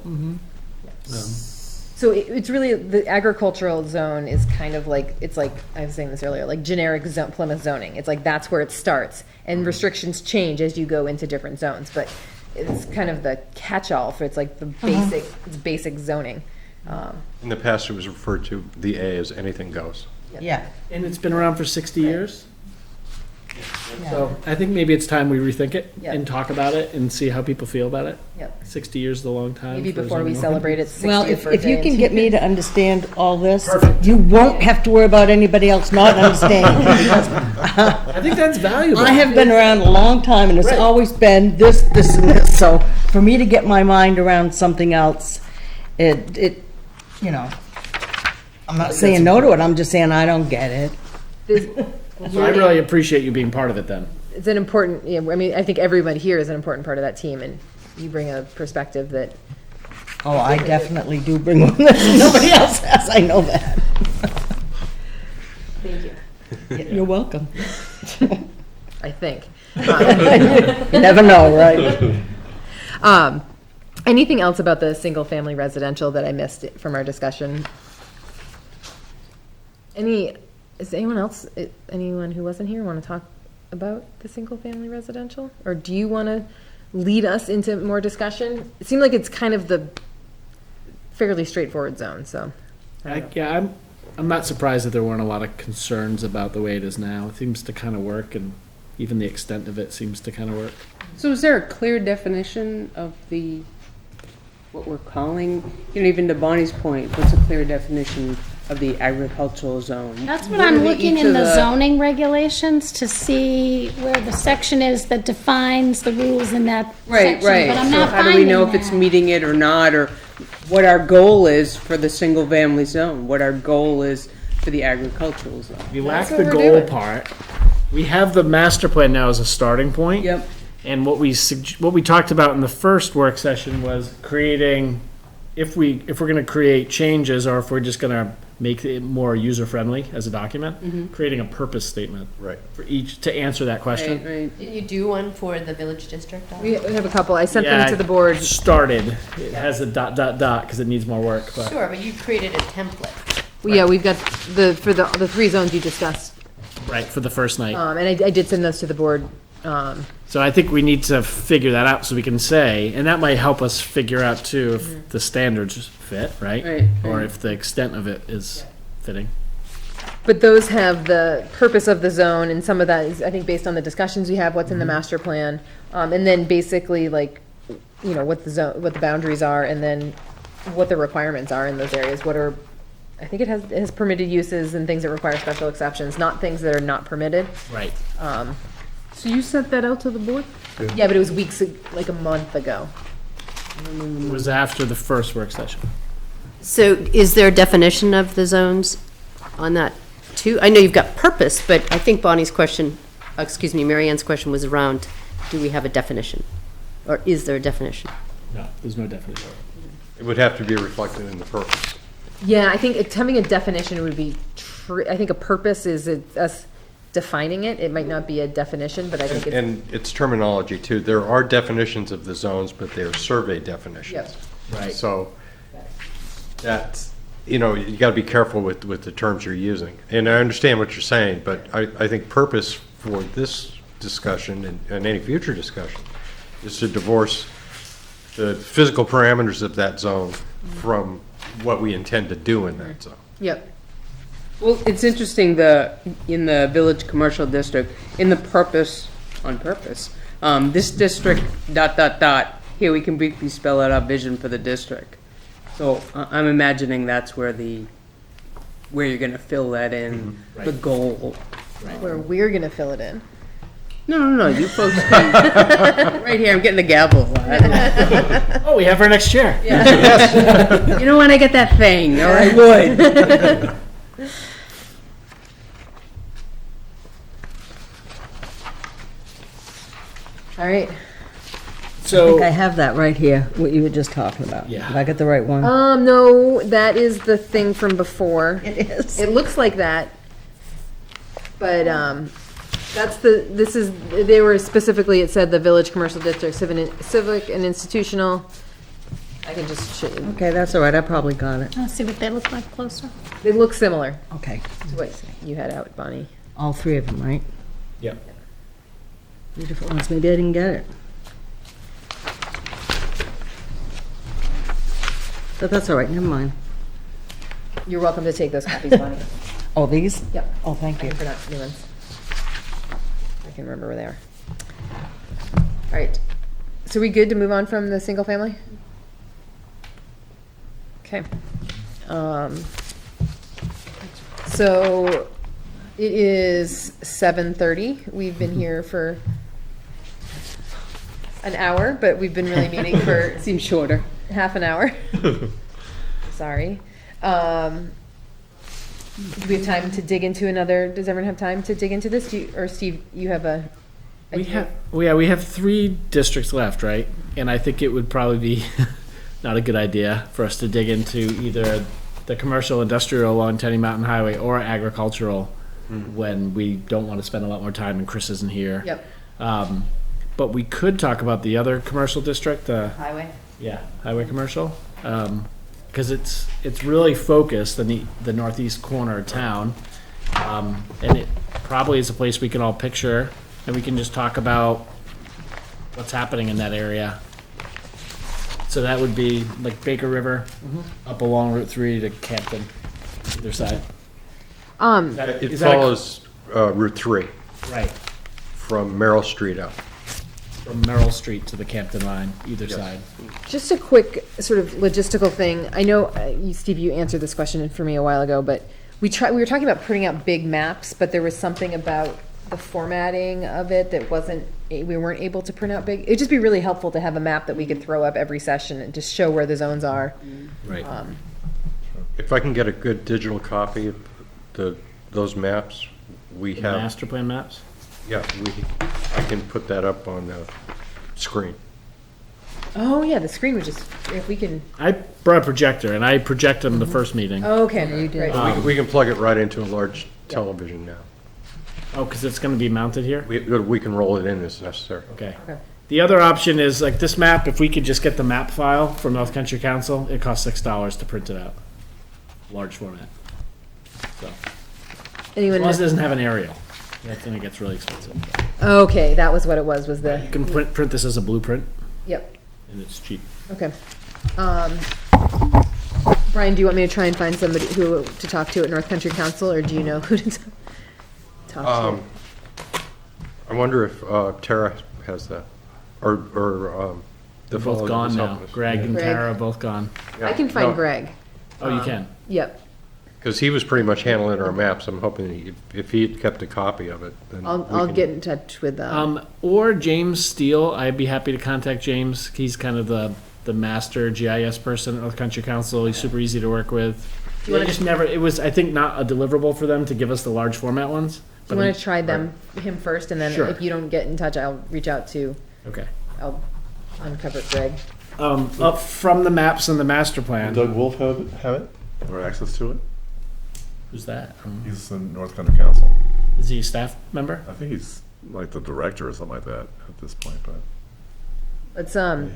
Speaker 1: So it's really, the agricultural zone is kind of like, it's like, I was saying this earlier, like generic Plymouth zoning. It's like, that's where it starts. And restrictions change as you go into different zones, but it's kind of the catch-all for, it's like the basic, it's basic zoning.
Speaker 5: In the past, it was referred to the A as anything goes.
Speaker 2: Yeah.
Speaker 3: And it's been around for 60 years. So I think maybe it's time we rethink it
Speaker 1: Yeah.
Speaker 3: and talk about it and see how people feel about it.
Speaker 1: Yep.
Speaker 3: 60 years is a long time.
Speaker 1: Maybe
Speaker 3: for a
Speaker 1: before we
Speaker 3: zoning
Speaker 1: celebrate its 60th
Speaker 2: Well,
Speaker 1: birthday.
Speaker 2: if you can
Speaker 1: in
Speaker 2: get me to understand all this, you won't have to worry about anybody else not understanding. Because
Speaker 3: I think that's valuable.
Speaker 2: I have been around a long time, and it's
Speaker 3: Right.
Speaker 2: always been this, this, and this. So for me to get my mind around something else, it, you know, I'm not saying no to it. I'm just saying I don't get it.
Speaker 3: So I really appreciate you being part of it then.
Speaker 1: It's an important, yeah, I mean, I think everybody here is an important part of that team, and you bring a perspective that,
Speaker 2: Oh, I definitely do bring one that nobody else has. I know that.
Speaker 1: thank you,
Speaker 2: You're welcome.
Speaker 1: I think.
Speaker 2: You never know, right?
Speaker 1: Anything else about the single-family residential that I missed from our discussion? Is anyone else, anyone who wasn't here want to talk about the single-family residential? Or do you want to lead us into more discussion? It seemed like it's kind of the fairly straightforward zone, so.
Speaker 3: Yeah, I'm not surprised that there weren't a lot of concerns about the way it is now. It seems to kind of work, and even the extent of it seems to kind of work.
Speaker 7: So is there a clear definition of what we're calling, even to Bonnie's point, what's a clear definition of the agricultural zone?
Speaker 4: That's what
Speaker 7: What
Speaker 4: I'm
Speaker 7: are
Speaker 4: looking
Speaker 7: each
Speaker 4: in
Speaker 7: of
Speaker 4: the zoning regulations to see where the section is that defines the rules in that
Speaker 7: Right,
Speaker 4: section.
Speaker 7: right.
Speaker 4: But I'm
Speaker 7: So
Speaker 4: not
Speaker 7: how do we know if
Speaker 4: finding
Speaker 7: it's
Speaker 4: that.
Speaker 7: meeting it or not, or what our goal is for the single-family zone, what our goal is for the agricultural zone?
Speaker 3: We lack
Speaker 1: what
Speaker 3: the
Speaker 1: we're
Speaker 3: goal
Speaker 1: doing.
Speaker 3: part. We have the master plan now as a starting point.
Speaker 7: Yep.
Speaker 3: And what we talked about in the first work session was creating, if we're going to create changes, or if we're just going to make it more user-friendly as a document, creating a purpose statement
Speaker 5: Right.
Speaker 3: for each, to answer that question.
Speaker 7: Right, right.
Speaker 6: Did you do one for the village district?
Speaker 1: We have a couple, I sent
Speaker 3: Yeah,
Speaker 1: them to the board.
Speaker 3: Started. It has a ... because it needs more work, but.
Speaker 6: Sure, but you created a template.
Speaker 1: Yeah, we've got for the three zones you discussed.
Speaker 3: Right, for the first night.
Speaker 1: And I did send those to the board.
Speaker 3: So I think we need to figure that out so we can say, and that might help us figure out too if the standards fit, right?
Speaker 7: Right,
Speaker 3: Or
Speaker 7: right.
Speaker 3: if the extent of it is fitting.
Speaker 1: But those have the purpose of the zone, and some of that is, I think, based on the discussions we have, what's in the master plan. And then basically like, what the zone, what the boundaries are, and then what the requirements are in those areas. What are, I think it has permitted uses and things that require special exceptions, not things that are not permitted.
Speaker 3: Right.
Speaker 7: So you sent that out to the board?
Speaker 1: Yeah, but it was weeks, like a month ago.
Speaker 3: It was after the first work session.
Speaker 6: So is there a definition of the zones on that too? I know you've got purpose, but I think Bonnie's question, Mary Ann's question was around, do we have a definition? Or is there a definition?
Speaker 3: No, there's no definition.
Speaker 5: It would have to be reflected in the purpose.
Speaker 1: Yeah, I think having a definition would be, I think a purpose is us defining it. It might not be a definition, but I think it's.
Speaker 5: And it's terminology too. There are definitions of the zones, but they're survey definitions.
Speaker 1: Yep.
Speaker 3: Right.
Speaker 5: So that's, you got to be careful with the terms you're using. And I understand what you're saying, but I think purpose for this discussion and any future discussion is to divorce the physical parameters of that zone from what we intend to do in that zone.
Speaker 1: Yep.
Speaker 7: Well, it's interesting, in the village commercial district, in the purpose, on purpose, this district, ... Here, we can briefly spell out our vision for the district. So I'm imagining that's where you're gonna fill that in, the goal.
Speaker 1: Where we're gonna fill it in.
Speaker 7: No, you folks can, right here, I'm getting the gavel.
Speaker 3: Oh, we have our next chair.
Speaker 7: You know when I get that thing, or I would.
Speaker 1: All right.
Speaker 2: I
Speaker 3: So,
Speaker 2: think I have that right here, what you were just talking about.
Speaker 3: Yeah.
Speaker 2: Did I get the right one?
Speaker 1: No, that is the thing from before.
Speaker 2: It is.
Speaker 1: It looks like that, but they were specifically, it said the village commercial district, civic and institutional. I can just show you.
Speaker 2: Okay, that's all right, I probably got it.
Speaker 4: Let's see what they look like closer.
Speaker 1: They look similar
Speaker 2: Okay,
Speaker 1: to what you had out, Bonnie.
Speaker 2: all three of them, right?
Speaker 3: yep.
Speaker 2: Three different ones, maybe I didn't get it. But that's all right, never mind.
Speaker 1: You're welcome to take those copies, Bonnie.
Speaker 2: Oh, these?
Speaker 1: Yep.
Speaker 2: Oh, thank
Speaker 1: I
Speaker 2: you.
Speaker 1: can print out new ones. I can remember where they are. All right. So we good to move on from the single family? Okay. So it is 7:30. We've been here for an hour, but we've been really meeting for
Speaker 7: Seems shorter.
Speaker 1: half an hour. Sorry. Do we have time to dig into another, does everyone have time to dig into this? Or Steve, you have a?
Speaker 3: We have 3 districts left, right? And I think it would probably be not a good idea for us to dig into either the commercial industrial along Tenny Mountain Highway or agricultural when we don't want to spend a lot more time and Chris isn't here.
Speaker 1: Yep.
Speaker 3: But we could talk about the other commercial district,
Speaker 6: Highway.
Speaker 3: highway commercial, because it's really focused in the northeast corner of town, and it probably is a place we can all picture, and we can just talk about what's happening in that area. So that would be like Baker River, up along Route 3 to Campton, either side.
Speaker 5: It
Speaker 3: Is that a-
Speaker 5: follows Route 3
Speaker 3: Right,
Speaker 5: from Merrill Street up.
Speaker 3: from Merrill Street to the Campton line, either side.
Speaker 1: Just a quick sort of logistical thing. I know, Steve, you answered this question for me a while ago, but we were talking about printing out big maps, but there was something about the formatting of it that we weren't able to print out big. It'd just be really helpful to have a map that we could throw up every session and just show where the zones are.
Speaker 3: Right.
Speaker 5: If I can get a good digital copy of those maps, we have,
Speaker 3: Master plan maps?
Speaker 5: yeah, I can put that up on the screen.
Speaker 1: Oh, yeah, the screen was just, if we can,
Speaker 3: I brought a projector, and I projected them the first meeting.
Speaker 1: okay.
Speaker 2: Yeah, you did.
Speaker 1: right.
Speaker 5: We can plug it right into a large television now.
Speaker 3: Oh, because it's going to be mounted here?
Speaker 5: We can roll it in as necessary.
Speaker 3: Okay.
Speaker 1: Okay.
Speaker 3: The other option is like this map, if we could just get the map file from North Country Council, it costs $6 to print it out. Large format. So, as
Speaker 1: Anyone?
Speaker 3: long as it doesn't have an aerial, that's when it gets really expensive.
Speaker 1: Okay, that was what it was the,
Speaker 3: You can print this as a blueprint,
Speaker 1: yep,
Speaker 3: and it's cheap.
Speaker 1: okay. Brian, do you want me to try and find somebody to talk to at North Country Council, or do you know who to talk to?
Speaker 5: I wonder if Tara has that, or the
Speaker 3: They're
Speaker 5: fellow
Speaker 3: both
Speaker 5: that
Speaker 3: gone
Speaker 5: was
Speaker 3: now.
Speaker 5: helping us.
Speaker 3: Greg and
Speaker 1: Greg.
Speaker 3: Tara are both gone.
Speaker 5: Yeah,
Speaker 1: I can find
Speaker 5: no,
Speaker 1: Greg.
Speaker 3: Oh, you can?
Speaker 1: Yep,
Speaker 5: Because he was pretty much handling our maps. I'm hoping if he had kept a copy of it, then
Speaker 1: I'll get in touch with
Speaker 3: Or James Steele, I'd be happy to contact James. He's kind of the master GIS person at North Country Council. He's super easy to work with.
Speaker 1: Do you wanna-
Speaker 3: They just never, it was, I think, not a deliverable for them to give us the large format ones.
Speaker 1: Do you want to try him first, and then
Speaker 3: Sure.
Speaker 1: if you don't get in touch, I'll reach out to,
Speaker 3: Okay.
Speaker 1: I'll uncover Greg.
Speaker 3: Up from the maps and the master plan.
Speaker 9: Doug Wolf have it, or access to it?
Speaker 3: Who's that?
Speaker 9: He's the North Country Council.
Speaker 3: Is he a staff member?
Speaker 9: I think he's like the director or something like that at this point, but.
Speaker 1: Let's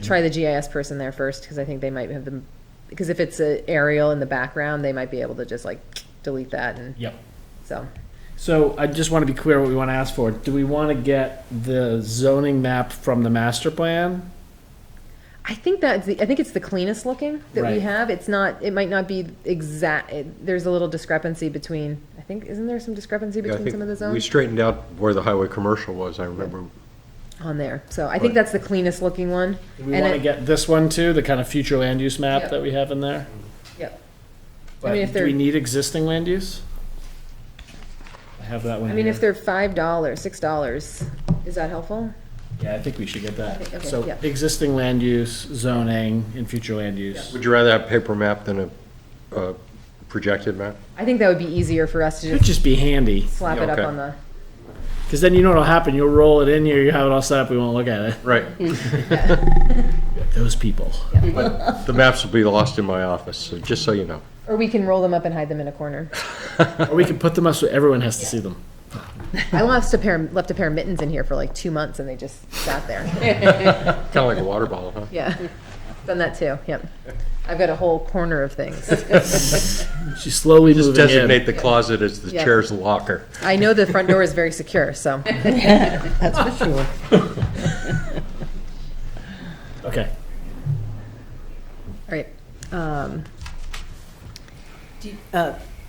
Speaker 1: try the GIS person there first, because I think they might have them, because if it's a aerial in the background, they might be able to just like delete that, and
Speaker 3: Yep.
Speaker 1: so.
Speaker 3: So I just want to be clear what we want to ask for. Do we want to get the zoning map from the master plan?
Speaker 1: I think I think it's the cleanest looking that we
Speaker 3: Right.
Speaker 1: have. It's not, it might not be exact, there's a little discrepancy between, I think, isn't there some discrepancy
Speaker 5: Yeah, I
Speaker 1: between some of the
Speaker 5: think we
Speaker 1: zones
Speaker 5: straightened out where the highway commercial was, I remember.
Speaker 1: on there? So I think
Speaker 5: Right.
Speaker 1: that's the cleanest looking one.
Speaker 3: Do we
Speaker 1: And
Speaker 3: want to
Speaker 1: it-
Speaker 3: get this one too, the kind of future land use map
Speaker 1: Yeah.
Speaker 3: that we have in there?
Speaker 1: Yep.
Speaker 3: But
Speaker 1: mean, if
Speaker 3: do we
Speaker 1: they're-
Speaker 3: need existing land use? I have that one
Speaker 1: I mean,
Speaker 3: here.
Speaker 1: if they're $5, $6, is that helpful?
Speaker 3: Yeah, I think we should get that.
Speaker 1: Okay,
Speaker 3: So
Speaker 1: yeah.
Speaker 3: existing land use, zoning, and future land use.
Speaker 5: Would you rather have paper map than a projected map?
Speaker 1: I think that would be easier for us to
Speaker 3: It would
Speaker 1: just
Speaker 3: just be handy,
Speaker 1: slap it up
Speaker 5: Okay.
Speaker 1: on the,
Speaker 3: because then you know what'll happen. You'll roll it in here, you have it all set up, we won't look at it.
Speaker 5: Right.
Speaker 3: Those people.
Speaker 5: But the maps will be lost in my office, so just so you know.
Speaker 1: or we can roll them up and hide them in a corner.
Speaker 3: Or we can put them up so everyone has to see them.
Speaker 1: I left a pair of mittens in here for like 2 months and they just sat there.
Speaker 5: Kind of like a water bottle, huh?
Speaker 1: Yeah, done that too, yep. I've got a whole corner of things.
Speaker 3: She's slowly
Speaker 5: Just
Speaker 3: moving
Speaker 5: designate
Speaker 3: in.
Speaker 5: the closet as the
Speaker 1: Yeah.
Speaker 5: chair's locker.
Speaker 1: I know the front door is very secure, so.
Speaker 2: That's for sure.
Speaker 3: Okay.
Speaker 1: All right,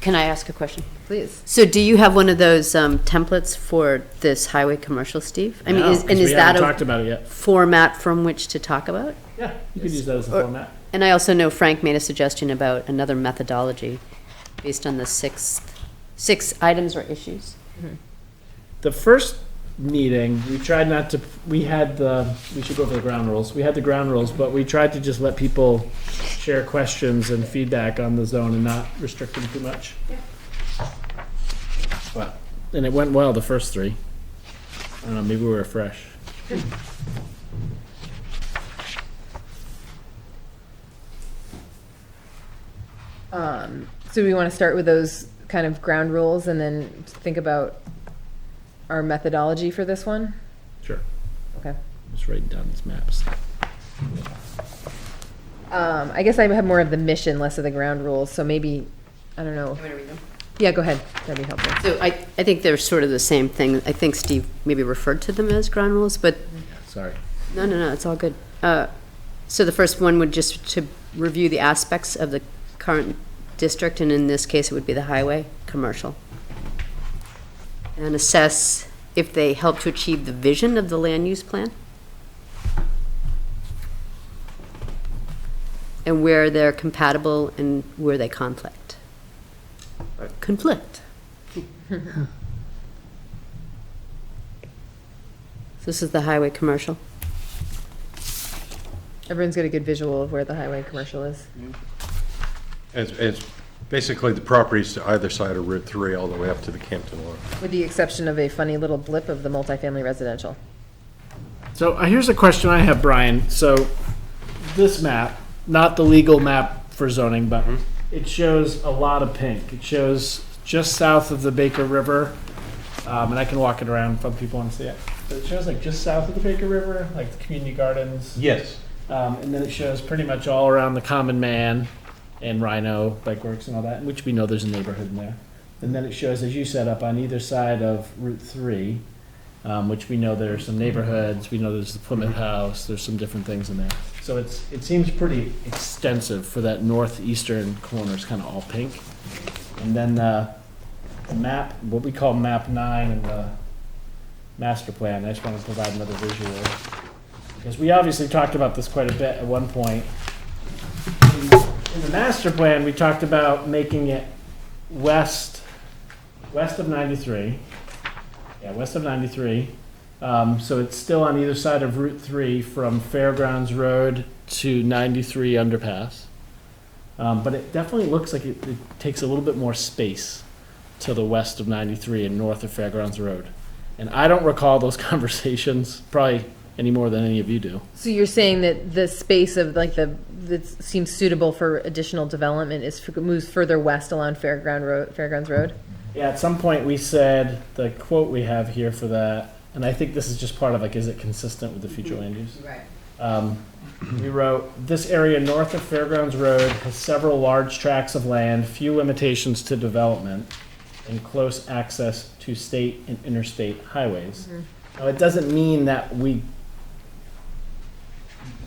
Speaker 6: Can I ask a question?
Speaker 1: please.
Speaker 6: So do you have one of those templates for this highway commercial, Steve? I mean,
Speaker 3: No,
Speaker 6: is,
Speaker 3: 'cause
Speaker 6: and
Speaker 3: we
Speaker 6: is that
Speaker 3: haven't
Speaker 6: a
Speaker 3: talked about it yet.
Speaker 6: format from which to talk about?
Speaker 3: Yeah, you could use that as a
Speaker 6: Or-
Speaker 3: format.
Speaker 6: And I also know Frank made a suggestion about another methodology based on the six items or issues.
Speaker 3: The first meeting, we tried not to, we should go over the ground rules. We had the ground rules, but we tried to just let people share questions and feedback on the zone and not restrict them too much. But, and it went well, the first three. I don't know, maybe we were fresh.
Speaker 1: So we want to start with those kind of ground rules and then think about our methodology for this one?
Speaker 3: Sure.
Speaker 1: Okay.
Speaker 3: Just writing down these maps.
Speaker 1: I guess I have more of the mission, less of the ground rules, so maybe, I don't know. Yeah, go ahead, that'd be helpful.
Speaker 6: So I think they're sort of the same thing. I think Steve maybe referred to them as ground rules, but
Speaker 3: Sorry.
Speaker 6: no, it's all good. So the first one would just to review the aspects of the current district, and in this case, it would be the highway, commercial. And assess if they help to achieve the vision of the land use plan. And where they're compatible and where they conflict. Or conflict. This is the highway commercial.
Speaker 1: Everyone's got a good visual of where the highway commercial is.
Speaker 5: It's basically the properties to either side of Route 3 all the way up to the Campton line.
Speaker 1: With the exception of a funny little blip of the multifamily residential.
Speaker 3: So here's a question I have, Brian. So this map, not the legal map for zoning, but it shows a lot of pink. It shows just south of the Baker River, and I can walk it around if other people want to see it. But it shows like just south of the Baker River, like the community gardens.
Speaker 5: Yes.
Speaker 3: And then it shows pretty much all around the Common Man and Rhino, Bike Works and all that, which we know there's a neighborhood in there. And then it shows, as you said, up on either side of Route 3, which we know there are some neighborhoods, we know there's the Plymouth House, there's some different things in there. So it seems pretty extensive for that northeastern corner, it's kind of all pink. And then the map, what we call map 9 in the master plan, I just want to provide another visual. Because we obviously talked about this quite a bit at one point. In the master plan, we talked about making it west of 93. Yeah, west of 93. So it's still on either side of Route 3 from Fairgrounds Road to 93 underpass. But it definitely looks like it takes a little bit more space to the west of 93 and north of Fairgrounds Road. And I don't recall those conversations, probably any more than any of you do.
Speaker 1: So you're saying that the space of like that seems suitable for additional development moves further west along Fairgrounds Road?
Speaker 3: Yeah, at some point we said, the quote we have here for that, and I think this is just part of like, is it consistent with the future land use?
Speaker 6: Right.
Speaker 3: We wrote, this area north of Fairgrounds Road has several large tracts of land, few limitations to development. and close access to state and interstate highways. Now, it doesn't mean that we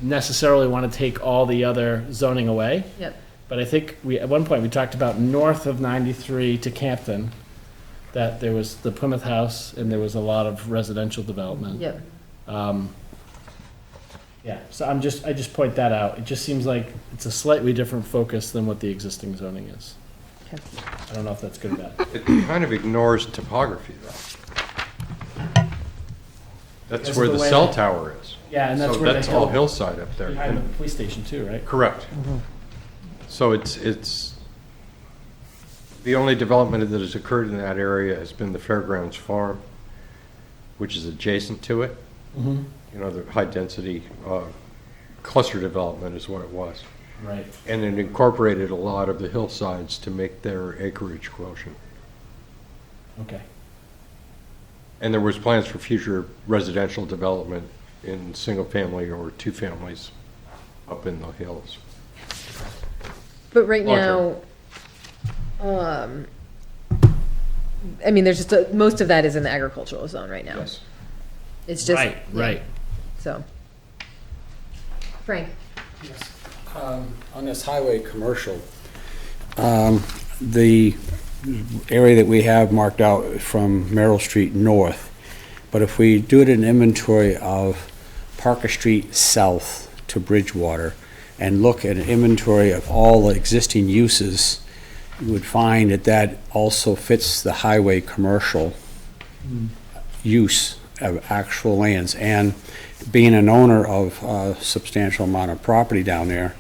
Speaker 3: necessarily want to take all the other zoning away.
Speaker 1: Yep.
Speaker 3: But I think at one point, we talked about north of 93 to Campton, that there was the Plymouth House and there was a lot of residential development.
Speaker 1: Yep.
Speaker 3: Yeah, so I just point that out. It just seems like it's a slightly different focus than what the existing zoning is.
Speaker 1: Okay.
Speaker 3: I don't know if that's good or bad.
Speaker 5: It kind of ignores topography, though. That's
Speaker 3: Because
Speaker 5: where
Speaker 3: of
Speaker 5: the
Speaker 3: the way
Speaker 5: cell
Speaker 3: that-
Speaker 5: tower is.
Speaker 3: Yeah, and that's
Speaker 5: So
Speaker 3: where
Speaker 5: that's
Speaker 3: the
Speaker 5: all
Speaker 3: hill,
Speaker 5: hillside up there.
Speaker 3: behind the police station too, right?
Speaker 5: Correct. So it's, the only development that has occurred in that area has been the Fairgrounds Farm, which is adjacent to it.
Speaker 3: Mm-hmm.
Speaker 5: You know, the high-density cluster development is what it was.
Speaker 3: Right.
Speaker 5: And it incorporated a lot of the hillsides to make their acreage quotient.
Speaker 3: Okay.
Speaker 5: And there was plans for future residential development in single-family or two families up in the hills.
Speaker 1: But right
Speaker 5: Long
Speaker 1: now, I mean, there's just, most of that is in the agricultural zone right now.
Speaker 5: Yes.
Speaker 1: It's just.
Speaker 3: Right,
Speaker 1: yeah,
Speaker 3: right.
Speaker 1: So. Frank?
Speaker 8: On this highway commercial, the area that we have marked out from Merrill Street north, but if we do an inventory of Parker Street south to Bridgewater and look at an inventory of all the existing uses, you would find that that also fits the highway commercial use of actual lands. And being an owner of a substantial amount of property down there,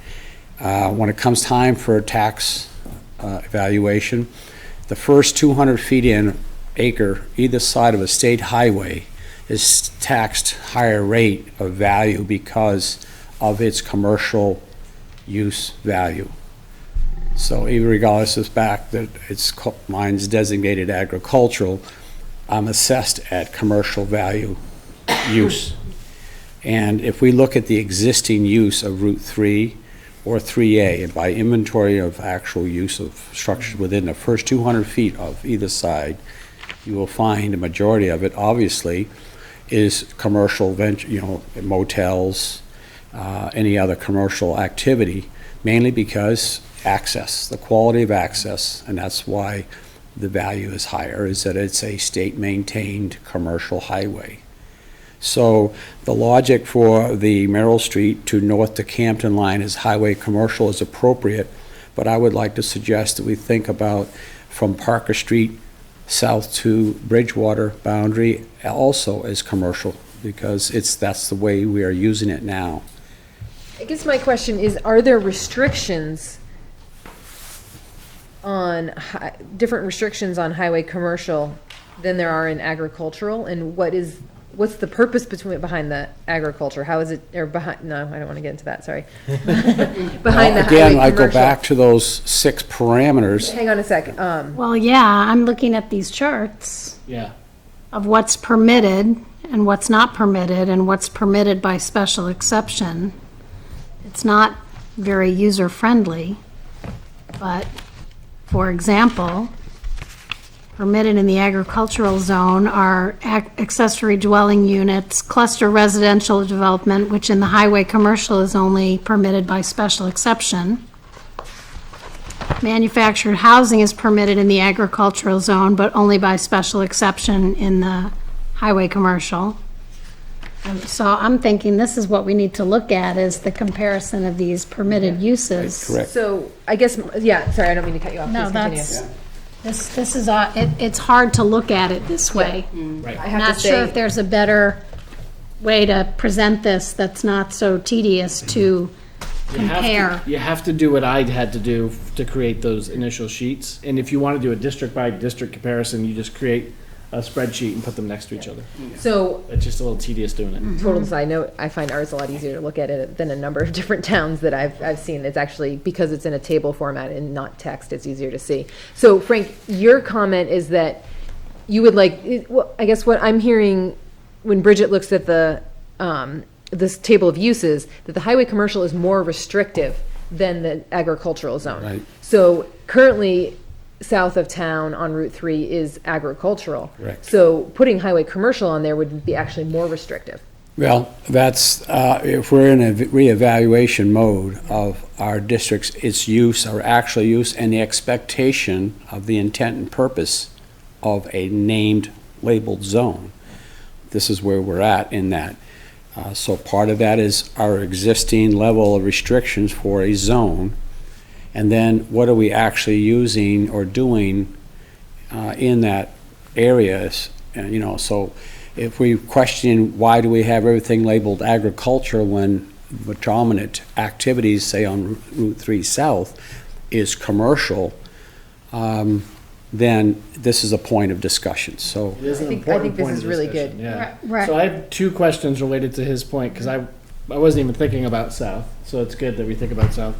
Speaker 8: when it comes time for a tax evaluation, the first 200 feet in acre either side of a state highway is taxed higher rate of value because of its commercial use value. So even regardless of the fact that mine's designated agricultural, I'm assessed at commercial value use. And if we look at the existing use of Route 3 or 3A, and by inventory of actual use of structures within the first 200 feet of either side, you will find a majority of it, obviously, is commercial venture, motels, any other commercial activity, mainly because access, the quality of access, and that's why the value is higher, is that it's a state-maintained commercial highway. So the logic for the Merrill Street to north to Campton line as highway commercial is appropriate, but I would like to suggest that we think about from Parker Street south to Bridgewater boundary also as commercial, because that's the way we are using it now.
Speaker 1: I guess my question is, are there restrictions on, different restrictions on highway commercial than there are in agricultural? And what's the purpose behind the agriculture? How is it, or behind, no, I don't want to get into that, sorry. Behind the
Speaker 8: Again,
Speaker 1: highway
Speaker 8: I go
Speaker 1: commercial.
Speaker 8: back to those 6 parameters.
Speaker 1: Hang on a sec.
Speaker 4: Well, yeah, I'm looking at these charts
Speaker 3: Yeah.
Speaker 4: of what's permitted and what's not permitted and what's permitted by special exception. It's not very user-friendly, but, for example, permitted in the agricultural zone are accessory dwelling units, cluster residential development, which in the highway commercial is only permitted by special exception. Manufactured housing is permitted in the agricultural zone, but only by special exception in the highway commercial. So I'm thinking this is what we need to look at, is the comparison of these permitted uses.
Speaker 8: Correct.
Speaker 1: So I guess, yeah, sorry, I don't mean to cut you off.
Speaker 4: No,
Speaker 1: Please continue.
Speaker 4: this is, it's hard to look at it this way.
Speaker 3: Right.
Speaker 1: I have
Speaker 4: Not
Speaker 1: to
Speaker 4: sure if
Speaker 1: say,
Speaker 4: there's a better way to present this that's not so tedious to compare.
Speaker 3: You have to do what I had to do to create those initial sheets. And if you want to do a district by district comparison, you just create a spreadsheet and put them next to each other.
Speaker 1: so
Speaker 3: It's just a little tedious doing it.
Speaker 1: total side note, I find ours a lot easier to look at it than a number of different towns that I've seen. It's actually, because it's in a table format and not text, it's easier to see. So Frank, your comment is that you would like, well, I guess what I'm hearing when Bridget looks at this table of uses, that the highway commercial is more restrictive than the agricultural zone.
Speaker 8: Right.
Speaker 1: So currently, south of town on Route 3 is agricultural.
Speaker 8: Correct.
Speaker 1: So putting highway commercial on there would be actually more restrictive.
Speaker 8: Well, that's, if we're in a reevaluation mode of our district's, its use, our actual use, and the expectation of the intent and purpose of a named labeled zone, this is where we're at in that. So part of that is our existing level of restrictions for a zone, and then what are we actually using or doing in that areas, and, you know, so if we question why do we have everything labeled agriculture when the dominant activities, say on Route 3 South, is commercial, then this is a point of discussion, so.
Speaker 3: It is an
Speaker 1: I think
Speaker 3: important
Speaker 1: this
Speaker 3: point
Speaker 1: is
Speaker 3: of
Speaker 1: really
Speaker 3: discussion,
Speaker 1: good.
Speaker 3: yeah.
Speaker 4: Right.
Speaker 3: So I have two questions related to his point, because I wasn't even thinking about South, so it's good that we think about South.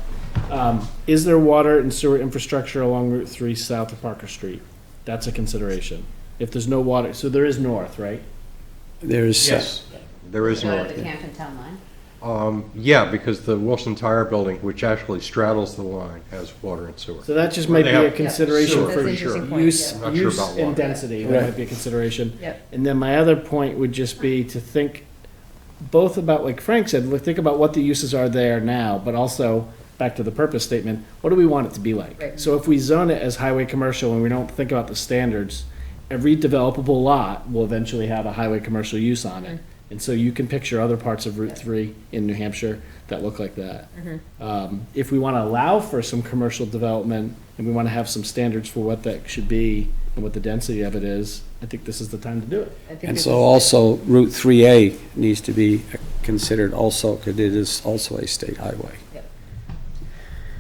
Speaker 3: Is there water and sewer infrastructure along Route 3 south of Parker Street? That's a consideration. If there's no water, so there is north, right?
Speaker 8: There's.
Speaker 5: Yes, there is
Speaker 6: Go
Speaker 5: no.
Speaker 6: to the Camden Town line.
Speaker 5: Yeah, because the Wilson Tire Building, which actually straddles the line, has water and sewer.
Speaker 3: So that just
Speaker 5: Where
Speaker 3: might
Speaker 5: they
Speaker 3: be a
Speaker 5: have
Speaker 3: consideration
Speaker 5: sewer,
Speaker 1: That's
Speaker 3: for
Speaker 1: an interesting point,
Speaker 3: use,
Speaker 1: yeah.
Speaker 5: Not sure
Speaker 3: use
Speaker 5: about
Speaker 3: and
Speaker 5: water.
Speaker 3: density, that
Speaker 8: Right.
Speaker 3: might be a consideration.
Speaker 1: Yep.
Speaker 3: And then my other point would just be to think both about, like Frank said, think about what the uses are there now, but also, back to the purpose statement, what do we want it to be like?
Speaker 1: Right.
Speaker 3: So if we zone it as highway commercial and we don't think about the standards, every developable lot will eventually have a highway commercial use on it. And so you can picture other parts of Route 3 in New Hampshire that look like that. If we want to allow for some commercial development and we want to have some standards for what that should be and what the density of it is, I think this is the time to do it.
Speaker 1: I think
Speaker 8: And
Speaker 1: this
Speaker 8: so
Speaker 1: is-
Speaker 8: also Route 3A needs to be considered also, because it is also a state highway.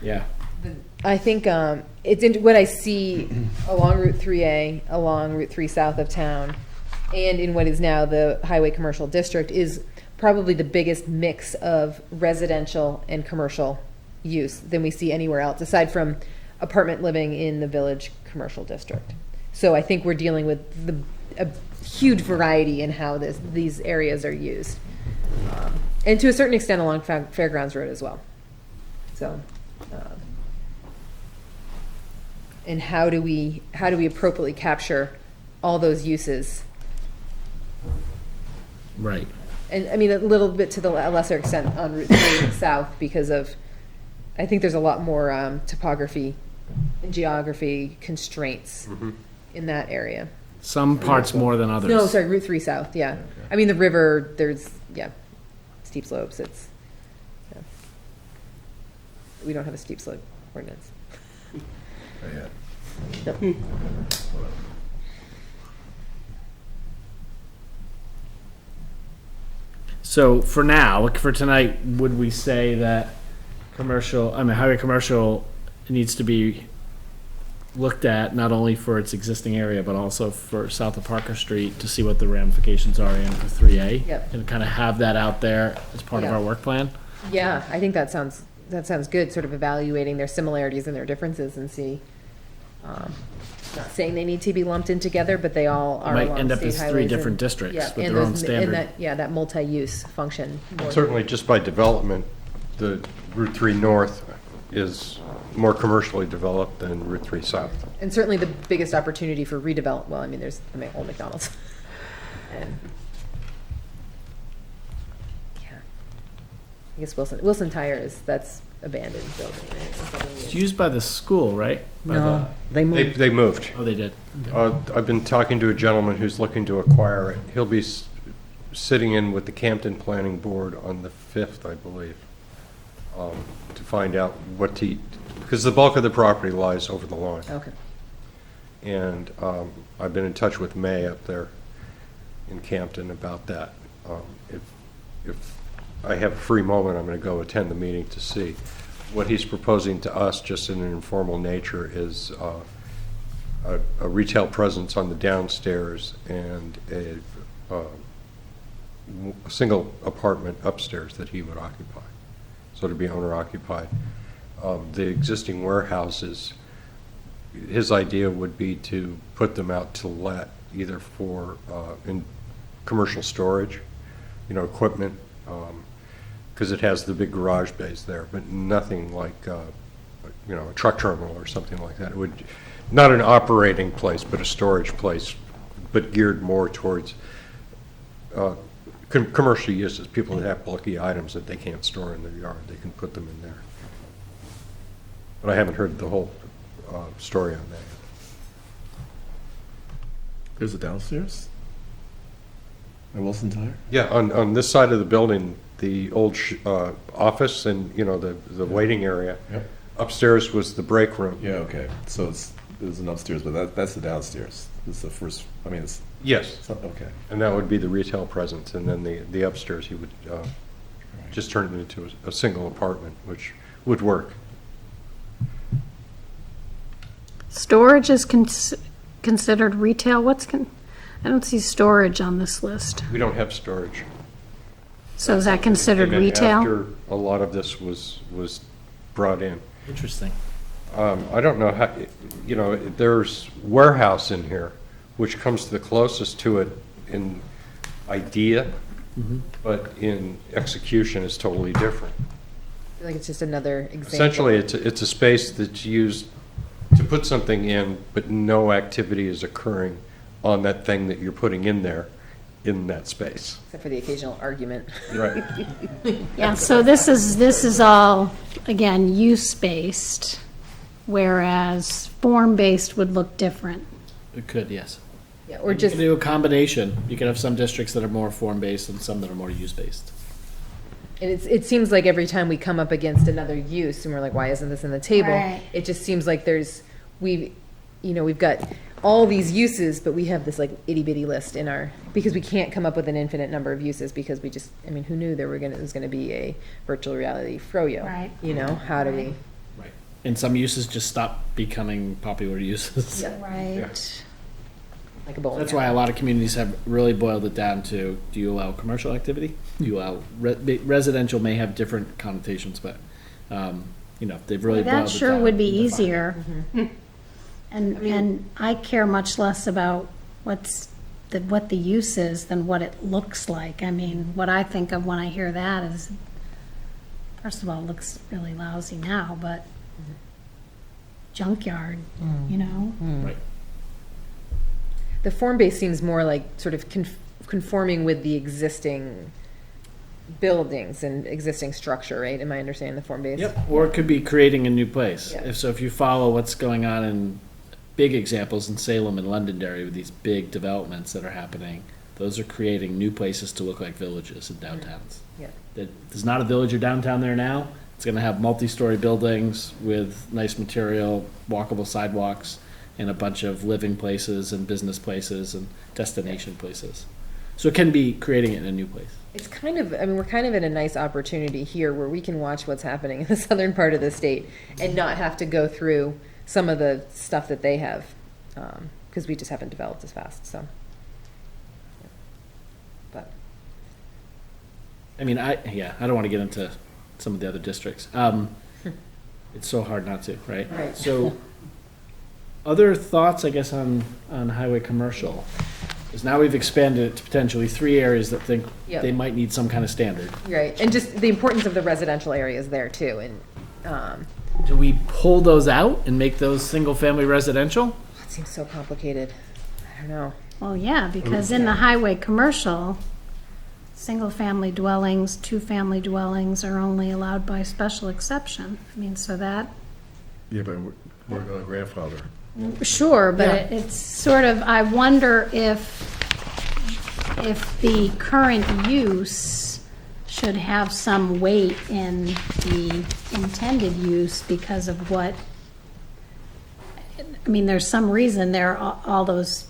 Speaker 3: Yeah.
Speaker 1: I think what I see along Route 3A, along Route 3 south of town, and in what is now the highway commercial district is probably the biggest mix of residential and commercial use than we see anywhere else, aside from apartment living in the village commercial district. So I think we're dealing with a huge variety in how these areas are used. And to a certain extent along Fairgrounds Road as well. So, and how do we appropriately capture all those uses?
Speaker 3: Right.
Speaker 1: And I mean, a little bit to the lesser extent on Route 3 South because of, I think there's a lot more topography and geography constraints in that area.
Speaker 3: Some parts more than others.
Speaker 1: No, sorry, Route 3 South, yeah. I mean, the river, there's, steep slopes, yeah. We don't have a steep slope ordinance. No.
Speaker 3: So for now, for tonight, would we say that highway commercial needs to be looked at not only for its existing area, but also for south of Parker Street to see what the ramifications are in for 3A?
Speaker 1: Yep.
Speaker 3: And kind of have that out there as part of
Speaker 1: Yeah.
Speaker 3: our work plan?
Speaker 1: Yeah, I think that sounds good, sort of evaluating their similarities and their differences and see, not saying they need to be lumped in together, but they all are
Speaker 3: Might
Speaker 1: along
Speaker 3: end up
Speaker 1: state
Speaker 3: as three
Speaker 1: highways
Speaker 3: different
Speaker 1: and-
Speaker 3: districts
Speaker 1: yeah,
Speaker 3: with
Speaker 1: and
Speaker 3: their own
Speaker 1: those-
Speaker 3: standard.
Speaker 1: And that multi-use function. more.
Speaker 5: Certainly, just by development, the Route 3 North is more commercially developed than Route 3 South.
Speaker 1: And certainly the biggest opportunity for redevelop, well, I mean, there's the old McDonald's. And, yeah. I guess Wilson Tire that's abandoned building, right? It's something
Speaker 3: It's
Speaker 1: new.
Speaker 3: used by the school, right? By
Speaker 2: No, they
Speaker 5: They,
Speaker 2: moved.
Speaker 5: they moved.
Speaker 3: Oh, they did.
Speaker 5: I've been talking to a gentleman who's looking to acquire it. He'll be sitting in with the Campton Planning Board on the 5th, I believe, to find out because the bulk of the property lies over the line.
Speaker 1: Okay.
Speaker 5: And I've been in touch with May up there in Campton about that. If I have a free moment, I'm going to go attend the meeting to see. What he's proposing to us, just in an informal nature, is a retail presence on the downstairs and a single apartment upstairs that he would occupy. So to be owner occupied. The existing warehouses, his idea would be to put them out to let, either for in commercial storage, equipment, because it has the big garage bays there, but nothing like you know, a truck terminal or something like that. It would, not an operating place, but a storage place, but geared more towards commercial uses. People that have bulky items that they can't store in their yard, they can put them in there. But I haven't heard the whole story on that.
Speaker 9: There's a downstairs? At Wilson Tire?
Speaker 5: Yeah, on this side of the building, the old office and, you know, the waiting area.
Speaker 9: Yep.
Speaker 5: Upstairs was the break room.
Speaker 9: Yeah, okay. So there's an upstairs, but that's the downstairs. This is the first, I mean,
Speaker 5: Yes,
Speaker 9: okay.
Speaker 5: and that would be the retail presence, and then the upstairs, he would just turn it into a single apartment, which would work.
Speaker 4: Storage is considered retail. I don't see storage on this list.
Speaker 5: We don't have storage.
Speaker 4: So is that considered
Speaker 5: And then
Speaker 4: retail?
Speaker 5: After a lot of this was brought in.
Speaker 3: Interesting.
Speaker 5: I don't know how, you know, there's warehouse in here, which comes the closest to it in idea, but in execution is totally different.
Speaker 1: I feel like it's just another example.
Speaker 5: Essentially, it's a space that's used to put something in, but no activity is occurring on that thing that you're putting in there, in that space.
Speaker 1: Except for the occasional argument.
Speaker 5: Right.
Speaker 4: Yeah, so this is all, again, use-based, whereas form-based would look different.
Speaker 3: It could, yes.
Speaker 1: Yeah, or
Speaker 3: You
Speaker 1: just,
Speaker 3: can do a combination. You can have some districts that are more form-based and some that are more use-based.
Speaker 1: it seems like every time we come up against another use and we're like, why isn't this in the table?
Speaker 4: Right.
Speaker 1: It just seems like we've got all these uses, but we have this like itty bitty list in because we can't come up with an infinite number of uses because who knew it was gonna be a virtual reality froyo?
Speaker 4: Right.
Speaker 1: You know, how do we?
Speaker 3: Right. And some uses just stop becoming popular uses.
Speaker 1: Yeah.
Speaker 4: Right.
Speaker 1: Like a bowling
Speaker 3: That's
Speaker 1: alley.
Speaker 3: why a lot of communities have really boiled it down to, do you allow commercial activity? Do you allow, residential may have different connotations, but, they've really boiled it down.
Speaker 4: That sure would be
Speaker 3: to define it.
Speaker 4: easier. And I care much less about what the use is than what it looks like. I mean, what I think of when I hear that is, first of all, it looks really lousy now, but junkyard, you know?
Speaker 3: Right.
Speaker 1: The form-based seems more like sort of conforming with the existing buildings and existing structure, right? Am I understanding the form-based?
Speaker 3: Yep, or it could be creating a new place.
Speaker 1: Yeah.
Speaker 3: If you follow what's going on in big examples in Salem and Londonderry with these big developments that are happening, those are creating new places to look like villages and downtowns.
Speaker 1: Yeah.
Speaker 3: There's not a village or downtown there now. It's gonna have multi-story buildings with nice material, walkable sidewalks, and a bunch of living places and business places and destination places. So it can be creating it in a new place.
Speaker 1: It's we're kind of in a nice opportunity here where we can watch what's happening in the southern part of the state and not have to go through some of the stuff that they have, because we just haven't developed as fast, so. But,
Speaker 3: I mean, I don't want to get into some of the other districts. It's so hard not to, right?
Speaker 1: Right.
Speaker 3: So, other thoughts, I guess, on highway commercial? Is now we've expanded it to potentially 3 areas that think
Speaker 1: Yep.
Speaker 3: they might need some kind of standard.
Speaker 1: right, and just the importance of the residential areas there too, and,
Speaker 3: Do we pull those out and make those single-family residential?
Speaker 1: it seems so complicated. I don't know.
Speaker 4: Well, yeah, because in the highway commercial, single-family dwellings, two-family dwellings are only allowed by special exception. I mean, so that,
Speaker 9: Yeah, but we're going to grandfather.
Speaker 4: sure, but it's sort of, I wonder if the current use should have some weight in the intended use because of what, I mean, there's some reason there are all those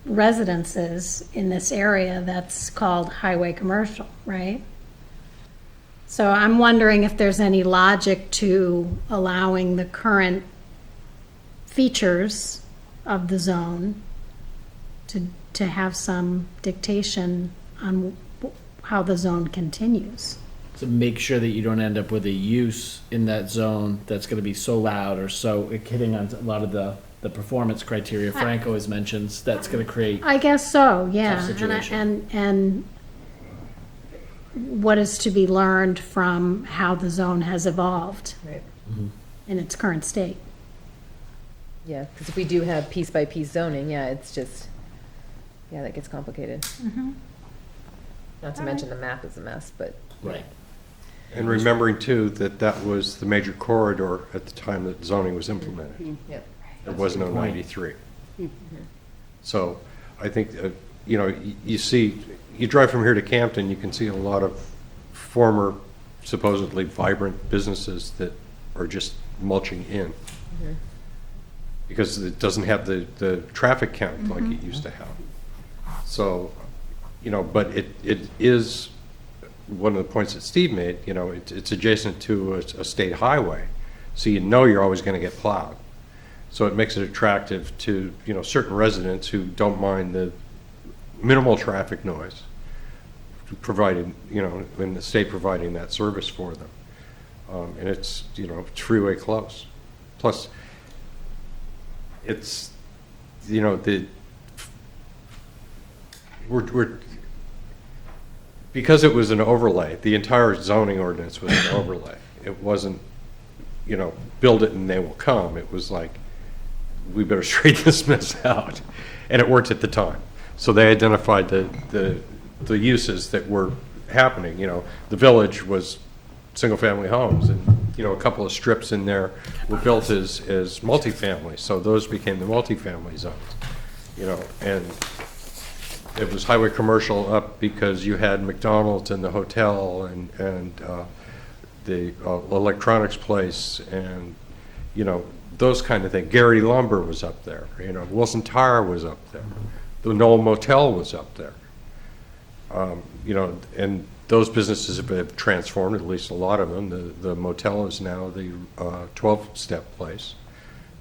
Speaker 4: residences in this area that's called highway commercial, right? So I'm wondering if there's any logic to allowing the current features of the zone to have some dictation on how the zone continues.
Speaker 3: To make sure that you don't end up with a use in that zone that's gonna be so loud or so hitting on a lot of the performance criteria Franco has mentioned, that's gonna create.
Speaker 4: I guess so, yeah.
Speaker 3: Tough situation.
Speaker 4: And what is to be learned from how the zone has evolved.
Speaker 1: Right.
Speaker 4: in its current state.
Speaker 1: Yeah, because if we do have piece by piece zoning, yeah, it's just, yeah, that gets complicated. Not to mention the map is a mess, but.
Speaker 3: Right.
Speaker 5: And remembering too that that was the major corridor at the time that zoning was implemented.
Speaker 1: Yep.
Speaker 5: There was no
Speaker 3: good point.
Speaker 5: 93. So I think, you know, you see, you drive from here to Campton, you can see a lot of former supposedly vibrant businesses that are just mulching in. Because it doesn't have the traffic count like it used to have. So, you know, but it is, one of the points that Steve made, you know, it's adjacent to a state highway. So you know you're always going to get plowed. So it makes it attractive to, you know, certain residents who don't mind the minimal traffic noise, provided, you know, when the state providing that service for them. And it's, you know, it's freeway close. Plus, it's, you know, we're because it was an overlay, the entire zoning ordinance was an overlay. It wasn't, you know, build it and they will come. It was like, we better straighten this mess out. And it worked at the time. So they identified the uses that were happening. You know, the village was single-family homes, and, you know, a couple of strips in there were built as multifamily. So those became the multifamily zones, you know, and it was highway commercial up because you had McDonald's and the hotel and the electronics place and, you know, those kind of things. Garrity Lumber was up there, you know, Wilson Tire was up there. The Knoll Motel was up there. You know, and those businesses have transformed, at least a lot of them. The motel is now the 12-step place.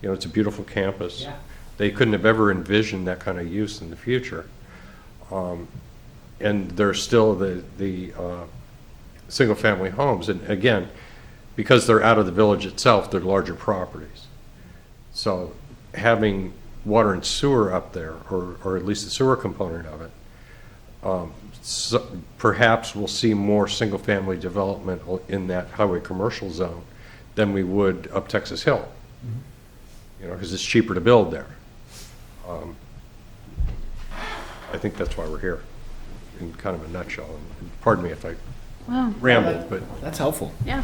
Speaker 5: You know, it's a beautiful campus.
Speaker 8: Yeah.
Speaker 5: They couldn't have ever envisioned that kind of use in the future. And there's still the single-family homes. And again, because they're out of the village itself, they're larger properties. So having water and sewer up there, or at least the sewer component of it, so perhaps we'll see more single-family development in that highway commercial zone than we would up Texas Hill. You know, because it's cheaper to build there. I think that's why we're here, in kind of a nutshell. And pardon me if I rambled, but
Speaker 3: That's helpful.
Speaker 4: Yeah.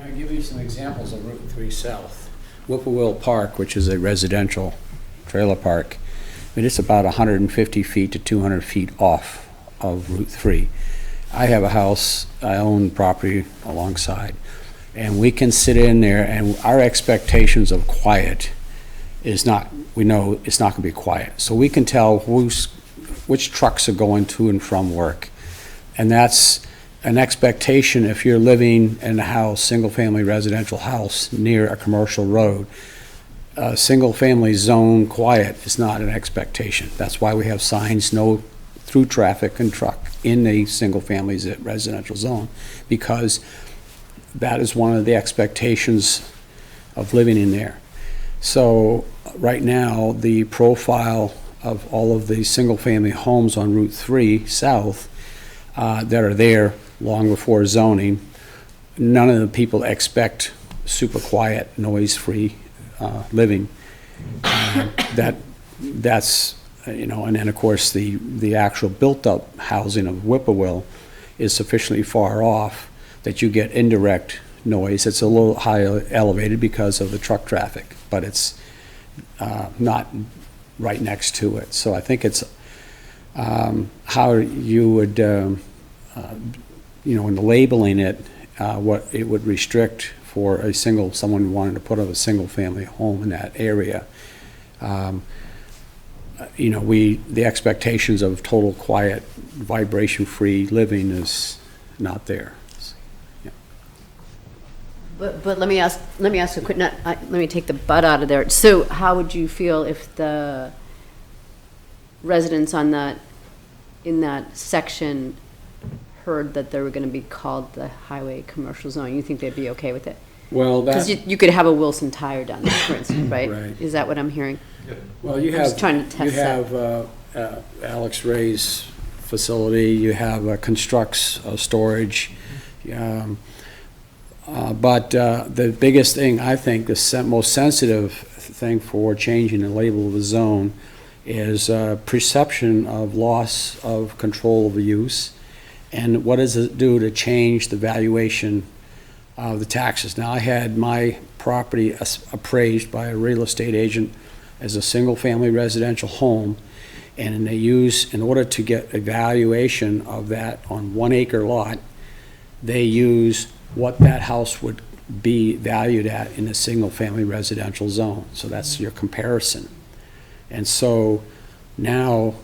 Speaker 8: I'll give you some examples of Route 3 South. Whippoorwill Park, which is a residential trailer park, I mean, it's about 150 feet to 200 feet off of Route 3. I have a house, I own property alongside, and we can sit in there, and our expectations of quiet is not, we know it's not going to be quiet. So we can tell which trucks are going to and from work. And that's an expectation if you're living in a house, single-family residential house near a commercial road. Single-family zone quiet is not an expectation. That's why we have signs, no through traffic and truck in a single-family residential zone, because that is one of the expectations of living in there. So right now, the profile of all of the single-family homes on Route 3 South that are there long before zoning, none of the people expect super quiet, noise-free living. That's, you know, and then of course the actual built-up housing of Whippoorwill is sufficiently far off that you get indirect noise. It's a little higher elevated because of the truck traffic, but it's not right next to it. So I think it's how you would, you know, in labeling it, what it would restrict for someone wanting to put up a single-family home in that area. You know, the expectations of total quiet, vibration-free living is not there. Yeah.
Speaker 6: But let me ask a quick, let me take the butt out of there. So how would you feel if the residents in that section heard that they were going to be called the highway commercial zone? You think they'd be okay with it?
Speaker 8: Well,
Speaker 6: Because you could have a Wilson Tire down there, for instance, right?
Speaker 8: Right.
Speaker 6: Is that what I'm hearing?
Speaker 8: well, you
Speaker 6: I'm just
Speaker 8: have,
Speaker 6: trying to
Speaker 8: you
Speaker 6: test
Speaker 8: have Alex Ray's facility, you have Constructs Storage, But the biggest thing, I think, the most sensitive thing for changing the label of the zone is perception of loss of control of the use, and what does it do to change the valuation of the taxes. Now, I had my property appraised by a real estate agent as a single-family residential home, and they use, in order to get a valuation of that on 1 acre lot, they use what that house would be valued at in a single-family residential zone. So that's your comparison. And so now,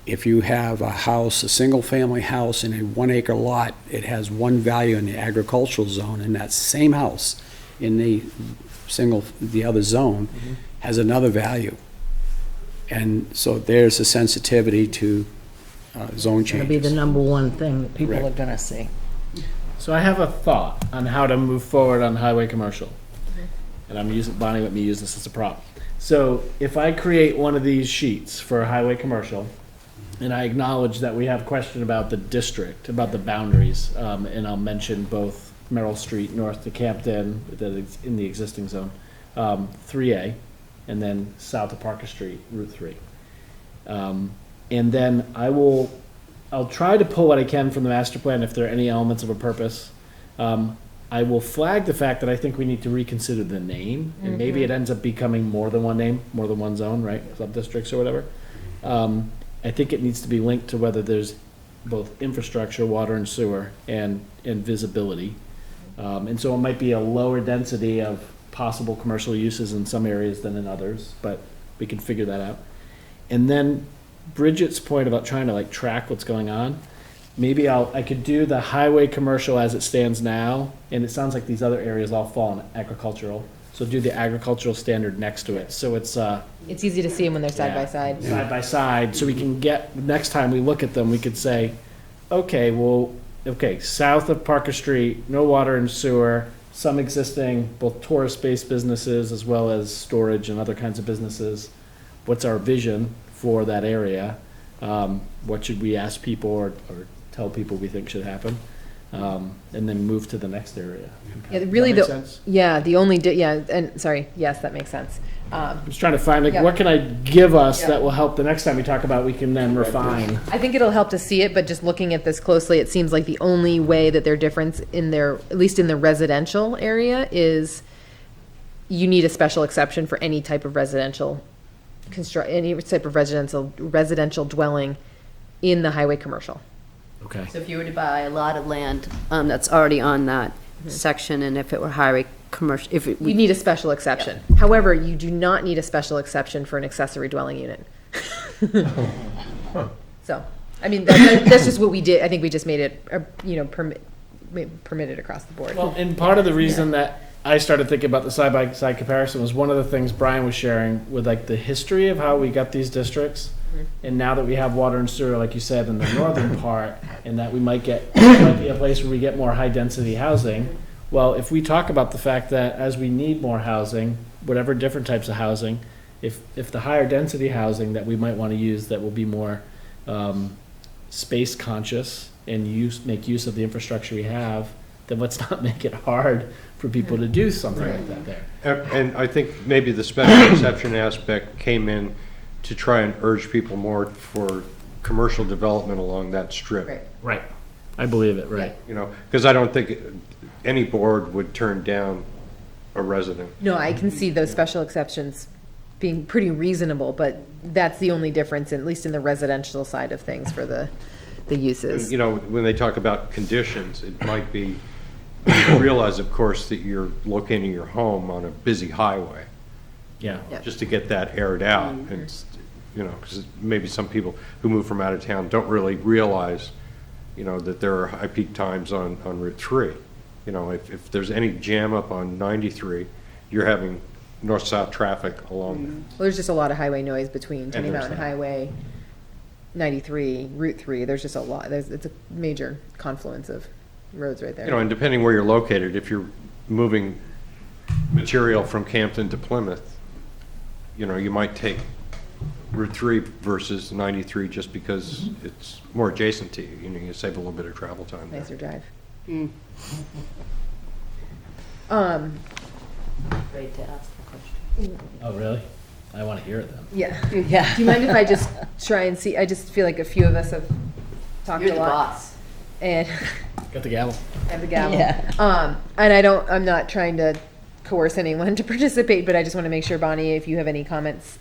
Speaker 8: if you have a house, a single-family house in a 1 acre lot, it has one value in the agricultural zone, and that same house in the other zone has another value. And so there's a sensitivity to zone
Speaker 2: It's gonna be the
Speaker 8: changes.
Speaker 2: number one thing that people are
Speaker 8: Correct.
Speaker 2: gonna see.
Speaker 3: So I have a thought on how to move forward on highway commercial. And I'm using, Bonnie let me use this as a prop. So if I create one of these sheets for highway commercial, and I acknowledge that we have question about the district, about the boundaries, and I'll mention both Merrill Street north to Campton, that is in the existing zone, 3A, and then south of Parker Street, Route 3. And then I'll try to pull what I can from the master plan if there are any elements of a purpose. I will flag the fact that I think we need to reconsider the name, and maybe it ends up becoming more than one name, more than one zone, right, sub-districts or whatever. I think it needs to be linked to whether there's both infrastructure, water and sewer, and visibility. And so it might be a lower density of possible commercial uses in some areas than in others, but we can figure that out. And then Bridget's point about trying to like track what's going on, maybe I could do the highway commercial as it stands now, and it sounds like these other areas all fall in agricultural. So do the agricultural standard next to it. So it's
Speaker 1: It's easy to see them when they're side by side.
Speaker 3: side by side, so we can get, next time we look at them, we could say, okay, south of Parker Street, no water and sewer, some existing both tourist-based businesses as well as storage and other kinds of businesses. What's our vision for that area? What should we ask people or tell people we think should happen? And then move to the next area.
Speaker 1: Yeah, really,
Speaker 3: Does that make sense?
Speaker 1: the only, and sorry, yes, that makes sense.
Speaker 3: I'm just trying to find, like,
Speaker 1: Yeah.
Speaker 3: what can I give us
Speaker 1: Yeah.
Speaker 3: that will help the next time we talk about, we can then refine.
Speaker 1: I think it'll help to see it, but just looking at this closely, it seems like the only way that they're different in their, at least in the residential area, is you need a special exception for any type of residential any type of residential dwelling in the highway commercial.
Speaker 3: Okay.
Speaker 6: So if you were to buy a lot of land that's already on that section, and if it were highway commercial, if it,
Speaker 1: You need a special exception. However, you do not need a special exception for an accessory dwelling unit. So, I mean, that's just what we did. I think we just made it, permitted across the board.
Speaker 3: Well, and part of the reason that I started thinking about the side-by-side comparison was one of the things Brian was sharing with like the history of how we got these districts. And now that we have water and sewer, like you said, in the northern part, and that we might be a place where we get more high-density housing. Well, if we talk about the fact that as we need more housing, whatever different types of housing, if the higher density housing that we might want to use that will be more space conscious and make use of the infrastructure we have, then let's not make it hard for people to do something like that there.
Speaker 5: And I think maybe the special exception aspect came in to try and urge people more for commercial development along that strip.
Speaker 1: Right.
Speaker 3: Right. I believe it, right.
Speaker 5: You know, because I don't think any board would turn down a resident.
Speaker 1: No, I can see those special exceptions being pretty reasonable, but that's the only difference, at least in the residential side of things for the uses.
Speaker 5: You know, when they talk about conditions, it might be, you realize, of course, that you're locating your home on a busy highway,
Speaker 3: Yeah.
Speaker 1: Yeah.
Speaker 5: just to get that aired out. And, you know, because maybe some people who move from out of town don't really realize, you know, that there are high peak times on Route 3. You know, if there's any jam up on 93, you're having north-south traffic along.
Speaker 1: Well, there's just a lot of highway noise between Tenny
Speaker 5: there's
Speaker 1: Mountain
Speaker 5: that.
Speaker 1: Highway, 93, Route 3. There's just a lot. It's a major confluence of roads right there.
Speaker 5: You know, and depending where you're located, if you're moving material from Campton to Plymouth, you know, you might take Route 3 versus 93 just because it's more adjacent to you. You know, you save a little bit of travel time there.
Speaker 1: Nicer drive.
Speaker 6: Great to ask the question.
Speaker 3: Oh, really? I want to hear it then.
Speaker 1: Yeah.
Speaker 2: Yeah.
Speaker 1: Do you mind if I just try and see? I just feel like a few of us have talked
Speaker 6: You're
Speaker 1: a
Speaker 6: the
Speaker 1: lot.
Speaker 6: boss.
Speaker 1: And
Speaker 3: Got the gavel.
Speaker 1: I have the gavel.
Speaker 2: Yeah.
Speaker 1: And I'm not trying to coerce anyone to participate, but I just want to make sure, Bonnie, if you have any comments,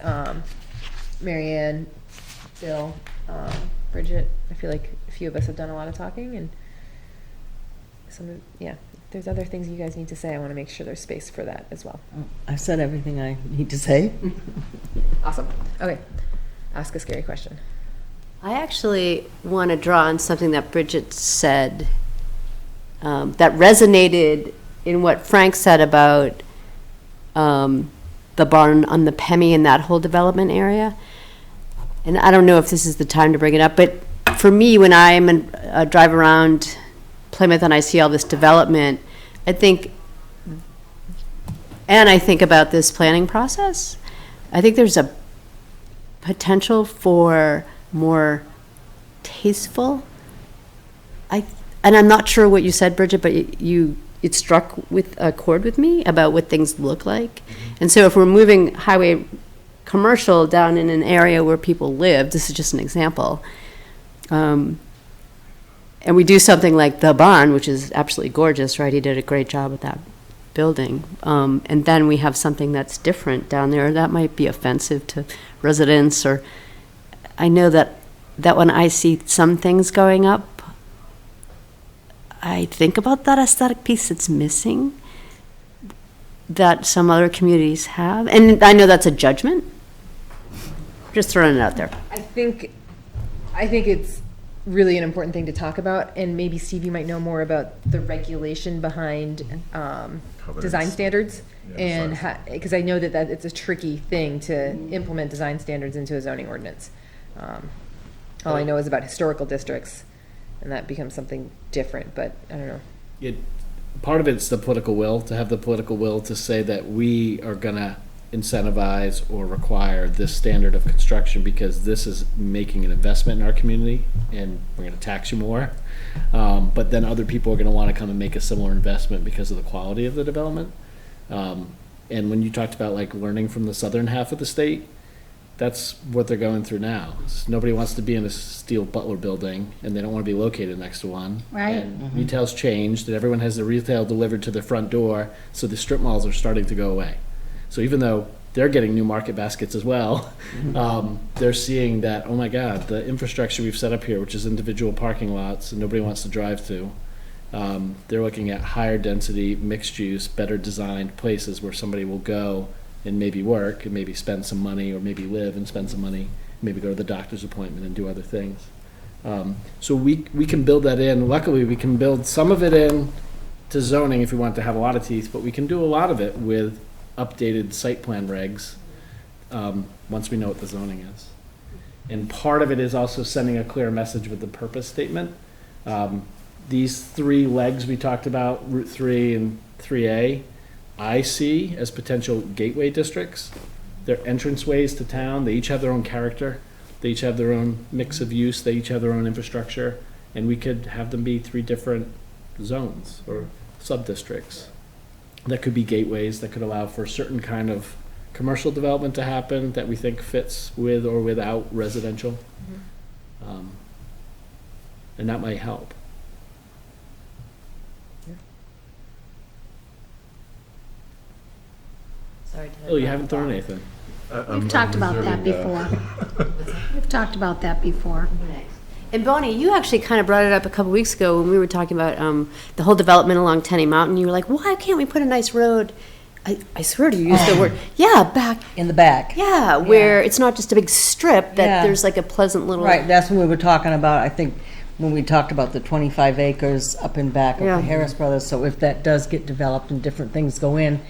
Speaker 1: Marianne, Bill, Bridget, I feel like a few of us have done a lot of talking, and if there's other things you guys need to say, I want to make sure there's space for that as well.
Speaker 2: I've said everything I need to say.
Speaker 1: Awesome. Okay. Ask a scary question.
Speaker 6: I actually want to draw on something that Bridget said that resonated in what Frank said about the barn on the Pemmy and that whole development area. And I don't know if this is the time to bring it up, but for me, when I drive around Plymouth and I see all this development, I think about this planning process. I think there's a potential for more tasteful. And I'm not sure what you said, Bridget, but it struck with a chord with me about what things look like. And so if we're moving highway commercial down in an area where people live, this is just an example, and we do something like the barn, which is absolutely gorgeous, right? He did a great job with that building. And then we have something that's different down there that might be offensive to residents, or I know that when I see some things going up, I think about that aesthetic piece that's missing that some other communities have. And I know that's a judgment. Just throwing it out there.
Speaker 1: I think it's really an important thing to talk about, and maybe Steve, you might know more about the regulation behind design standards, and because I know that it's a tricky thing to implement design standards into a zoning ordinance. All I know is about historical districts, and that becomes something different, but I don't know.
Speaker 3: Part of it's the political will, to have the political will to say that we are going to incentivize or require this standard of construction because this is making an investment in our community and we're going to tax you more. But then other people are going to want to come and make a similar investment because of the quality of the development. And when you talked about like learning from the southern half of the state, that's what they're going through now. Nobody wants to be in a steel Butler building and they don't want to be located next to one.
Speaker 4: Right.
Speaker 3: And retail's changed and everyone has the retail delivered to their front door, so the strip malls are starting to go away. So even though they're getting new market baskets as well, they're seeing that, oh my God, the infrastructure we've set up here, which is individual parking lots and nobody wants to drive to, they're looking at higher density, mixed use, better designed places where somebody will go and maybe work and maybe spend some money, or maybe live and spend some money, maybe go to the doctor's appointment and do other things. So we can build that in. Luckily, we can build some of it in to zoning if we want to have a lot of teeth, but we can do a lot of it with updated site plan regs once we know what the zoning is. And part of it is also sending a clear message with the purpose statement. These three legs we talked about, Route 3 and 3A, I see as potential gateway districts. They're entranceways to town. They each have their own character. They each have their own mix of use. They each have their own infrastructure. And we could have them be 3 different zones or sub-districts. That could be gateways that could allow for a certain kind of commercial development to happen that we think fits with or without residential. And that might help.
Speaker 6: Sorry to
Speaker 3: Oh, you haven't thrown anything.
Speaker 4: We've talked about that before. We've talked about that before.
Speaker 6: And Bonnie, you actually kind of brought it up a couple weeks ago when we were talking about the whole development along Tenny Mountain. You were like, why can't we put a nice road? I swear to you, used the word, back.
Speaker 2: In the back.
Speaker 6: Yeah, where it's not just a big strip, that
Speaker 2: Yeah.
Speaker 6: there's like a pleasant little.
Speaker 2: Right, that's when we were talking about, I think, when we talked about the 25 acres up in back of
Speaker 6: Yeah.
Speaker 2: the Harris Brothers. So if that does get developed and different things go in,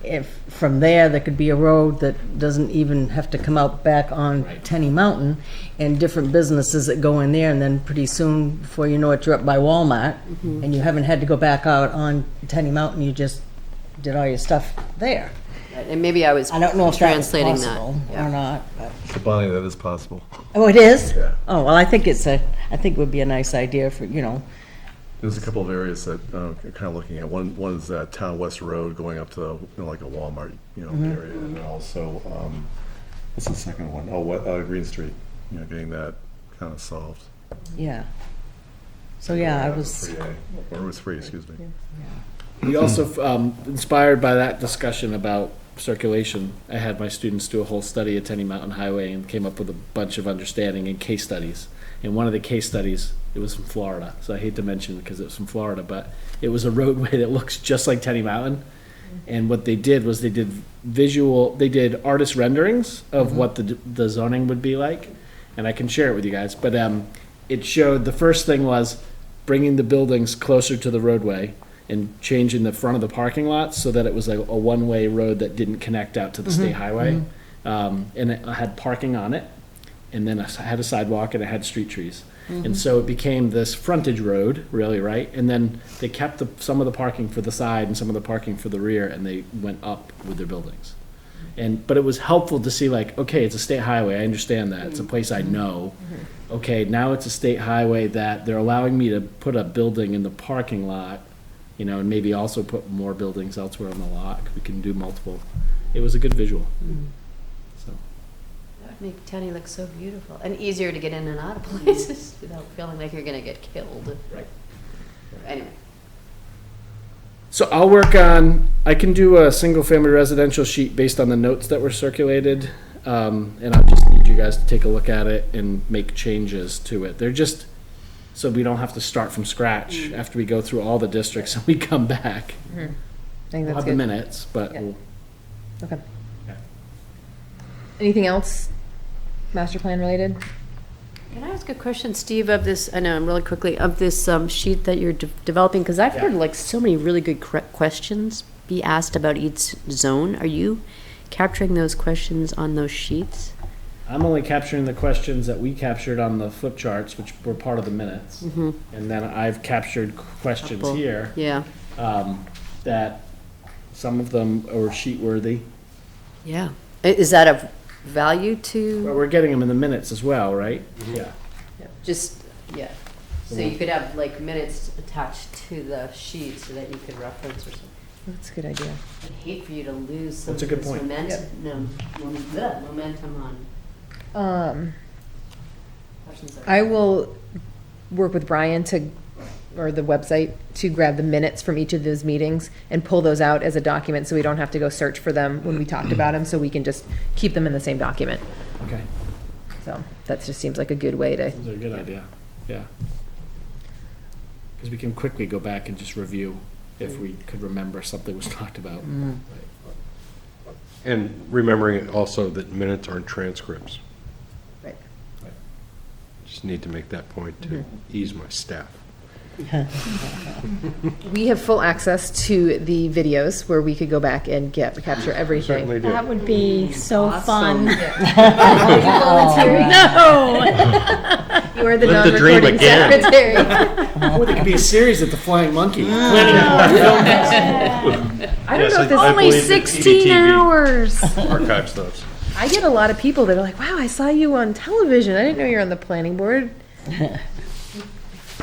Speaker 2: if from there could be a road that doesn't even have to come out back on Tenny Mountain, and different businesses that go in there, and then pretty soon, before you know it, you're up by Walmart, and you haven't had to go back out on Tenny Mountain, you just did all your stuff there.
Speaker 6: And maybe I was
Speaker 2: I don't know if that's
Speaker 6: translating
Speaker 2: possible
Speaker 6: that.
Speaker 2: or not. But.
Speaker 9: So Bonnie, that is possible.
Speaker 2: Oh, it is?
Speaker 9: Yeah.
Speaker 2: Oh, well, I think it would be a nice idea for,
Speaker 9: There's a couple of areas that kind of looking at. One is that Town West Road going up to like a Walmart area, and then also what's the second one? Oh, Green Street. Getting that kind of solved.
Speaker 2: Yeah. So, yeah, I was,
Speaker 9: 3A, or Route 3, excuse me.
Speaker 3: We also, inspired by that discussion about circulation, I had my students do a whole study at Tenny Mountain Highway and came up with a bunch of understanding and case studies. And one of the case studies, it was from Florida, so I hate to mention it because it was from Florida, but it was a roadway that looks just like Tenny Mountain. And what they did was they did artist renderings of what the zoning would be like. And I can share it with you guys, but it showed, the first thing was bringing the buildings closer to the roadway and changing the front of the parking lot so that it was a one-way road that didn't connect out to the state highway. And it had parking on it, and then it had a sidewalk and it had street trees. And so it became this frontage road, really, right? And then they kept some of the parking for the side and some of the parking for the rear, and they went up with their buildings. But it was helpful to see, like, okay, it's a state highway, I understand that, it's a place I know. Okay, now it's a state highway that they're allowing me to put a building in the parking lot, and maybe also put more buildings elsewhere on the lot. We can do multiple. It was a good visual. So.
Speaker 6: That would make Tenny look so beautiful and easier to get in and out of places without feeling like you're gonna get killed.
Speaker 3: Right.
Speaker 6: Anyway.
Speaker 3: So I can do a single-family residential sheet based on the notes that were circulated, and I'll just need you guys to take a look at it and make changes to it. They're just, so we don't have to start from scratch after we go through all the districts and we come back.
Speaker 1: I think
Speaker 3: We'll
Speaker 1: that's
Speaker 3: have the
Speaker 1: good.
Speaker 3: minutes, but
Speaker 1: Yeah.
Speaker 3: we'll.
Speaker 1: Okay.
Speaker 3: Yeah.
Speaker 1: Anything else master plan related?
Speaker 6: Can I ask a question, Steve, of this, I know, really quickly, of this sheet that you're developing? Because I've heard like so many really good questions be asked about each zone. Are you capturing those questions on those sheets?
Speaker 3: I'm only capturing the questions that we captured on the flip charts, which were part of the minutes. And then I've captured questions
Speaker 6: Couple.
Speaker 3: here
Speaker 6: Yeah.
Speaker 3: that some of them are sheet worthy.
Speaker 6: Yeah. Is that of value to,
Speaker 3: But we're getting them in the minutes as well, right? Yeah.
Speaker 6: just, yeah. So you could have like minutes attached to the sheet so that you could reference or something.
Speaker 1: That's a good idea.
Speaker 6: I'd hate for you to lose some
Speaker 3: That's a
Speaker 6: of
Speaker 3: good
Speaker 6: this
Speaker 3: point.
Speaker 6: momentum on questions.
Speaker 1: I will work with Brian or the website to grab the minutes from each of those meetings and pull those out as a document so we don't have to go search for them when we talked about them, so we can just keep them in the same document.
Speaker 3: Okay.
Speaker 1: So that just seems like a good way to,
Speaker 3: That's a good idea. Yeah. Because we can quickly go back and just review if we could remember something was talked about.
Speaker 5: And remembering also that minutes aren't transcripts.
Speaker 1: right.
Speaker 5: Just need to make that point to ease my staff.
Speaker 1: We have full access to the videos where we could go back and capture everything.
Speaker 5: Certainly do.
Speaker 4: That would be so fun.
Speaker 1: Volunteering?
Speaker 4: No!
Speaker 1: You are the
Speaker 5: Live the dream
Speaker 1: non-recording
Speaker 5: again.
Speaker 1: secretary.
Speaker 3: Oh, there could be a series at the Flying Monkey. Planning board film.
Speaker 1: I don't know if this,
Speaker 4: Only
Speaker 5: believe that
Speaker 4: 16
Speaker 5: PBTV
Speaker 4: hours.
Speaker 5: Archives those.
Speaker 1: I get a lot of people that are like, wow, I saw you on television. I didn't know you were on the planning board.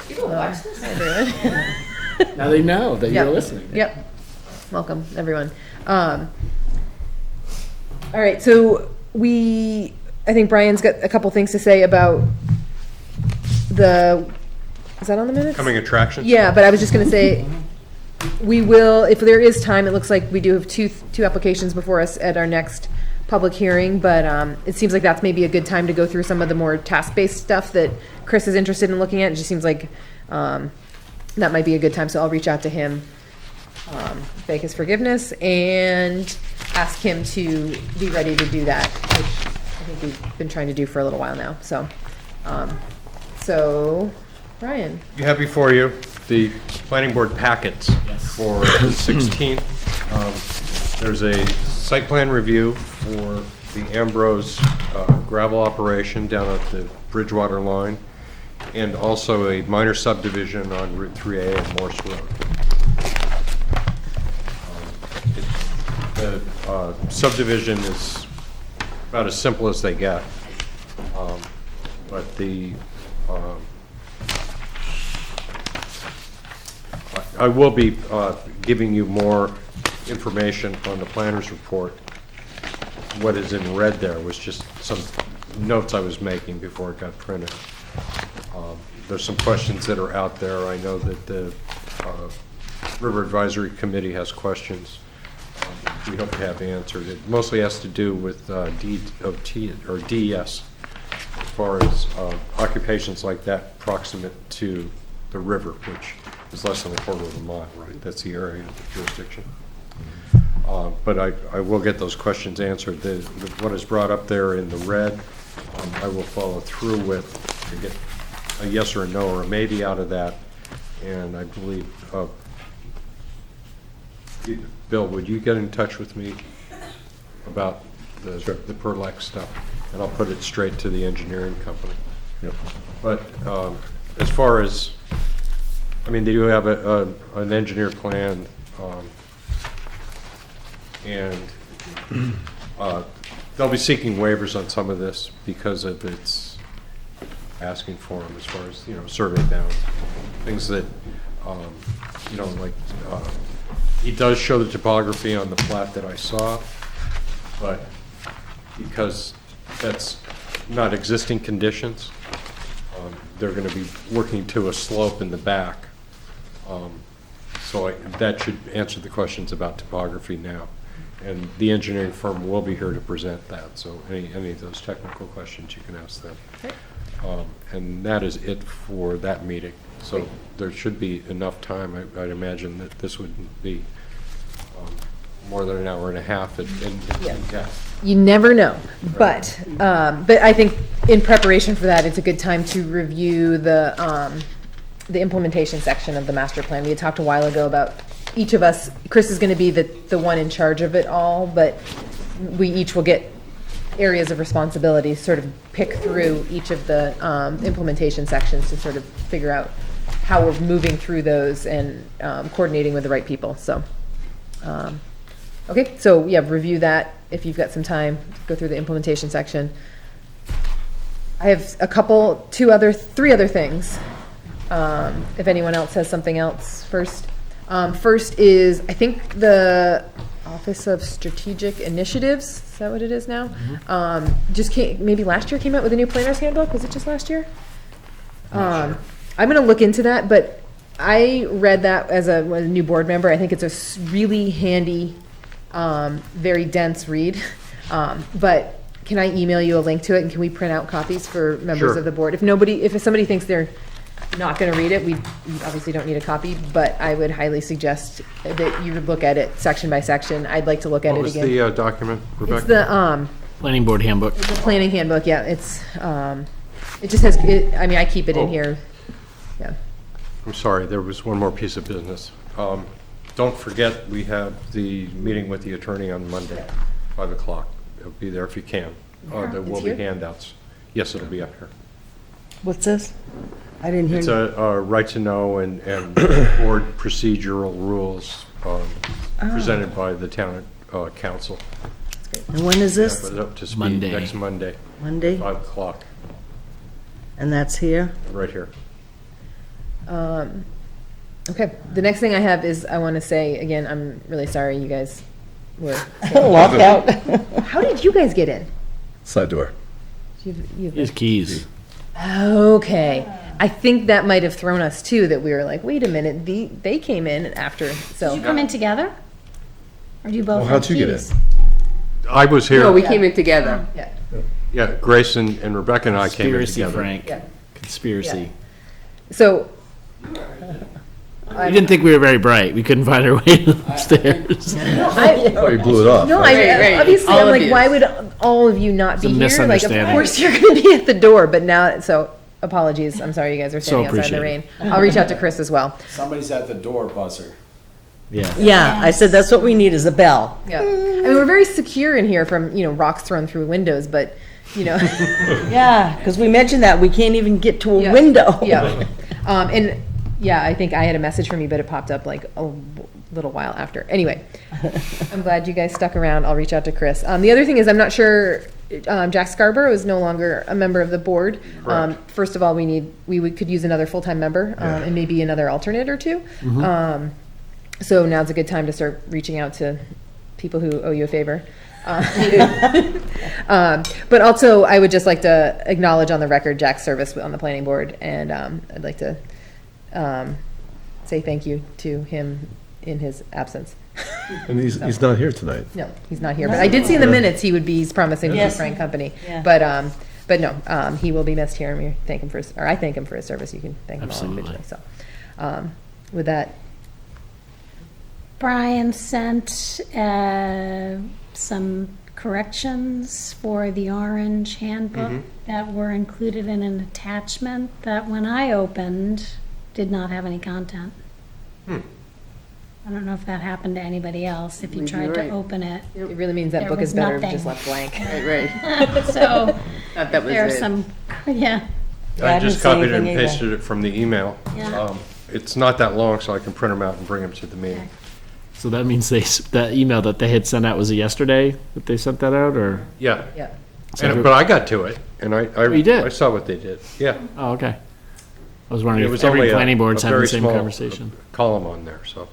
Speaker 6: People watch this?
Speaker 3: Now they know that
Speaker 1: Yep.
Speaker 3: you're listening.
Speaker 1: Yep. Welcome, everyone. All right, so I think Brian's got a couple things to say about is that on the minutes?
Speaker 5: Coming attractions?
Speaker 1: Yeah, but I was just gonna say, we will, if there is time, it looks like we do have two applications before us at our next public hearing, but it seems like that's maybe a good time to go through some of the more task-based stuff that Chris is interested in looking at. It just seems like that might be a good time, so I'll reach out to him, beg his forgiveness, and ask him to be ready to do that, which I think we've been trying to do for a little while now, so. So, Brian.
Speaker 5: You have before you the planning board packets for the 16th. There's a site plan review for the Ambrose gravel operation down at the Bridgewater line, and also a minor subdivision on Route 3A and Morse Road. The subdivision is about as simple as they get, but the I will be giving you more information on the planner's report. What is in red there was just some notes I was making before it got printed. There's some questions that are out there. I know that the River Advisory Committee has questions we hope to have answered. It mostly has to do with DOT or DES, as far as occupations like that proximate to the river, which is less than a quarter of a mile, right? That's the area of the jurisdiction. But I will get those questions answered. What is brought up there in the red, I will follow through with to get a yes or a no or a maybe out of that. And I believe, Bill, would you get in touch with me about the Perlex stuff? And I'll put it straight to the engineering company.
Speaker 9: Yep.
Speaker 5: But as far as, I mean, they do have an engineered plan, and they'll be seeking waivers on some of this because of its asking for them, as far as, survey downs, things that, like, he does show the topography on the plat that I saw, but because that's not existing conditions, they're going to be working to a slope in the back. So that should answer the questions about topography now. And the engineering firm will be here to present that. So any of those technical questions, you can ask them. And that is it for that meeting. So there should be enough time. I'd imagine that this wouldn't be more than an hour and a half. Yeah.
Speaker 1: You never know, but I think in preparation for that, it's a good time to review the implementation section of the master plan. We had talked a while ago about each of us. Chris is going to be the one in charge of it all, but we each will get areas of responsibility, sort of pick through each of the implementation sections to sort of figure out how we're moving through those and coordinating with the right people. So, okay, so yeah, review that if you've got some time. Go through the implementation section. I have three other things. If anyone else has something else first. First is, I think the Office of Strategic Initiatives, is that what it is now? Maybe last year came out with a new planner's handbook. Was it just last year? I'm going to look into that, but I read that as a new board member. I think it's a really handy, very dense read. But can I email you a link to it, and can we print out copies for members of the board? If somebody thinks they're not going to read it, we obviously don't need a copy, but I would highly suggest that you look at it section by section. I'd like to look at it again.
Speaker 5: What was the document, Rebecca?
Speaker 1: It's the
Speaker 3: Planning board handbook.
Speaker 1: it's the planning handbook. Yeah, it's it just has. I keep it in here. Yeah.
Speaker 5: I'm sorry, there was one more piece of business. Don't forget, we have the meeting with the attorney on Monday, 5 o'clock. It'll be there if you can. There will be handouts. Yes, it'll be up here.
Speaker 2: What's this? I didn't hear.
Speaker 5: It's a right to know and board procedural rules presented by the town council.
Speaker 2: And when is
Speaker 5: Yeah,
Speaker 2: this?
Speaker 5: but up to speed
Speaker 3: Monday.
Speaker 5: next Monday,
Speaker 2: Monday?
Speaker 5: 5 o'clock,
Speaker 2: And that's here?
Speaker 5: right here.
Speaker 1: Okay. The next thing I have is I want to say again. I'm really sorry you guys were.
Speaker 2: Locked out.
Speaker 1: How did you guys get in?
Speaker 9: Side door.
Speaker 3: His keys.
Speaker 1: Okay. I think that might have thrown us too, that we were like, wait a minute, they came in after,
Speaker 4: Did
Speaker 1: so.
Speaker 4: you come in together? Or do you both
Speaker 9: Well,
Speaker 4: have
Speaker 9: how'd you get in?
Speaker 4: keys?
Speaker 5: I was here.
Speaker 7: No, we came in together.
Speaker 1: Yeah,
Speaker 5: Yeah, Grace and Rebecca and I came in
Speaker 3: Conspiracy,
Speaker 5: together.
Speaker 3: Frank.
Speaker 1: yeah.
Speaker 3: Conspiracy.
Speaker 1: So,
Speaker 3: We didn't think we were very bright. We couldn't find our way upstairs.
Speaker 9: Oh, you blew it off.
Speaker 1: no,
Speaker 7: Right.
Speaker 1: obviously,
Speaker 7: All
Speaker 1: I'm
Speaker 7: of
Speaker 1: like,
Speaker 7: you.
Speaker 1: why would all of you not be
Speaker 3: It's a
Speaker 1: here? Like, of
Speaker 3: misunderstanding.
Speaker 1: course you're gonna be at the door, but now, so, apologies, I'm sorry you guys are standing outside in the rain.
Speaker 3: appreciated.
Speaker 1: I'll reach out to Chris as well.
Speaker 8: Somebody's at the door buzzer.
Speaker 3: Yeah.
Speaker 2: Yeah, I said that's what we need is a bell.
Speaker 1: Yeah, I mean, we're very secure in here from, rocks thrown through windows, but,
Speaker 2: Yeah, because we mentioned that, we can't even get to a
Speaker 1: Yeah.
Speaker 2: window.
Speaker 1: Yeah. And yeah, I think I had a message from you, but it popped up like a little while after. Anyway, I'm glad you guys stuck around. I'll reach out to Chris. The other thing is, I'm not sure Jack Scarborough is no longer a member of the board.
Speaker 5: Correct.
Speaker 1: First of all, could use another full-time member, and maybe another alternate or two. So now's a good time to start reaching out to people who owe you a favor. But also, I would just like to acknowledge on the record Jack's service on the planning board, and I'd like to say thank you to him in his absence.
Speaker 9: And he's not here tonight.
Speaker 1: No, he's not here, but I did see in the minutes he's promising to keep
Speaker 2: Yes.
Speaker 1: Frank company.
Speaker 2: Yeah.
Speaker 1: But no, he will be missed here, and we thank him for his, or I thank him for his service. You can thank him all
Speaker 3: Absolutely.
Speaker 1: individually. So, with that,
Speaker 4: Brian sent some corrections for the Orange handbook that were included in an attachment that when I opened, did not have any content. I don't know if that happened to anybody else, if you
Speaker 7: You're
Speaker 4: tried to
Speaker 7: right.
Speaker 4: open it.
Speaker 1: it really means that
Speaker 4: There
Speaker 1: book is
Speaker 4: was
Speaker 1: better if
Speaker 4: nothing.
Speaker 1: just left blank.
Speaker 7: Right.
Speaker 4: So
Speaker 7: Thought that was
Speaker 4: there are
Speaker 7: it.
Speaker 4: some, yeah.
Speaker 2: Yeah, I
Speaker 5: I just
Speaker 2: didn't see
Speaker 5: copied and
Speaker 2: anything either.
Speaker 5: pasted it from the email.
Speaker 4: Yeah.
Speaker 5: It's not that long, so I can print them out and bring them to the meeting.
Speaker 3: So that means that email that they had sent out, was it yesterday that they sent that out, or?
Speaker 5: Yeah,
Speaker 1: Yeah.
Speaker 5: but I got to it, and
Speaker 3: You did?
Speaker 5: I saw what they did, yeah.
Speaker 3: Oh, okay. I was wondering
Speaker 5: It
Speaker 3: if
Speaker 5: was
Speaker 3: every
Speaker 5: only
Speaker 3: planning board's
Speaker 5: a
Speaker 3: having
Speaker 5: very
Speaker 3: the same
Speaker 5: small
Speaker 3: conversation.
Speaker 5: column on there, so.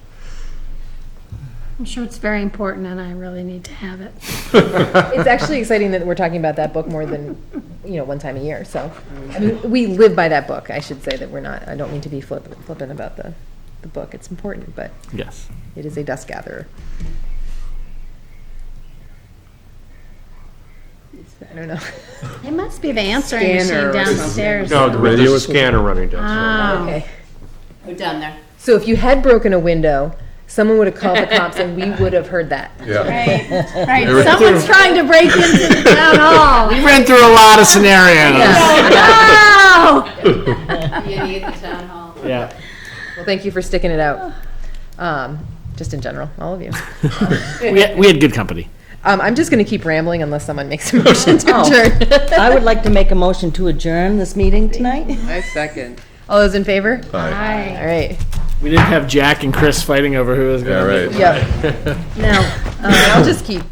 Speaker 4: I'm sure it's very important and I really need to have it.
Speaker 1: It's actually exciting that we're talking about that book more than, one time a year. So, I mean, we live by that book. I should say that we're not. I don't mean to be flippant about the book. It's important, but
Speaker 3: Yes.
Speaker 1: it is a dust gatherer. I don't know.
Speaker 4: It must be the answering
Speaker 7: Scanner
Speaker 4: machine
Speaker 7: or something.
Speaker 4: downstairs.
Speaker 5: No, there's
Speaker 9: radio
Speaker 5: a
Speaker 9: is-
Speaker 5: scanner running downstairs.
Speaker 4: Oh.
Speaker 1: Okay.
Speaker 6: Go down there.
Speaker 1: So if you had broken a window, someone would have called the cops, and we would have heard that.
Speaker 5: Yeah.
Speaker 4: Right, someone's trying to break into the town hall.
Speaker 3: We ran through a lot of scenarios.
Speaker 4: No!
Speaker 6: You need the town hall.
Speaker 3: Yeah.
Speaker 1: Well, thank you for sticking it out. Just in general, all of you.
Speaker 3: We had good company.
Speaker 1: I'm just going to keep rambling unless someone makes a motion to
Speaker 2: Oh.
Speaker 1: adjourn.
Speaker 2: I would like to make a motion to adjourn this meeting tonight.
Speaker 7: I second.
Speaker 1: All those in favor?
Speaker 2: Aye.
Speaker 1: All right.
Speaker 3: We didn't have Jack and Chris fighting over who was going to.
Speaker 9: Yeah, right.
Speaker 1: Yep. Now, I'll just keep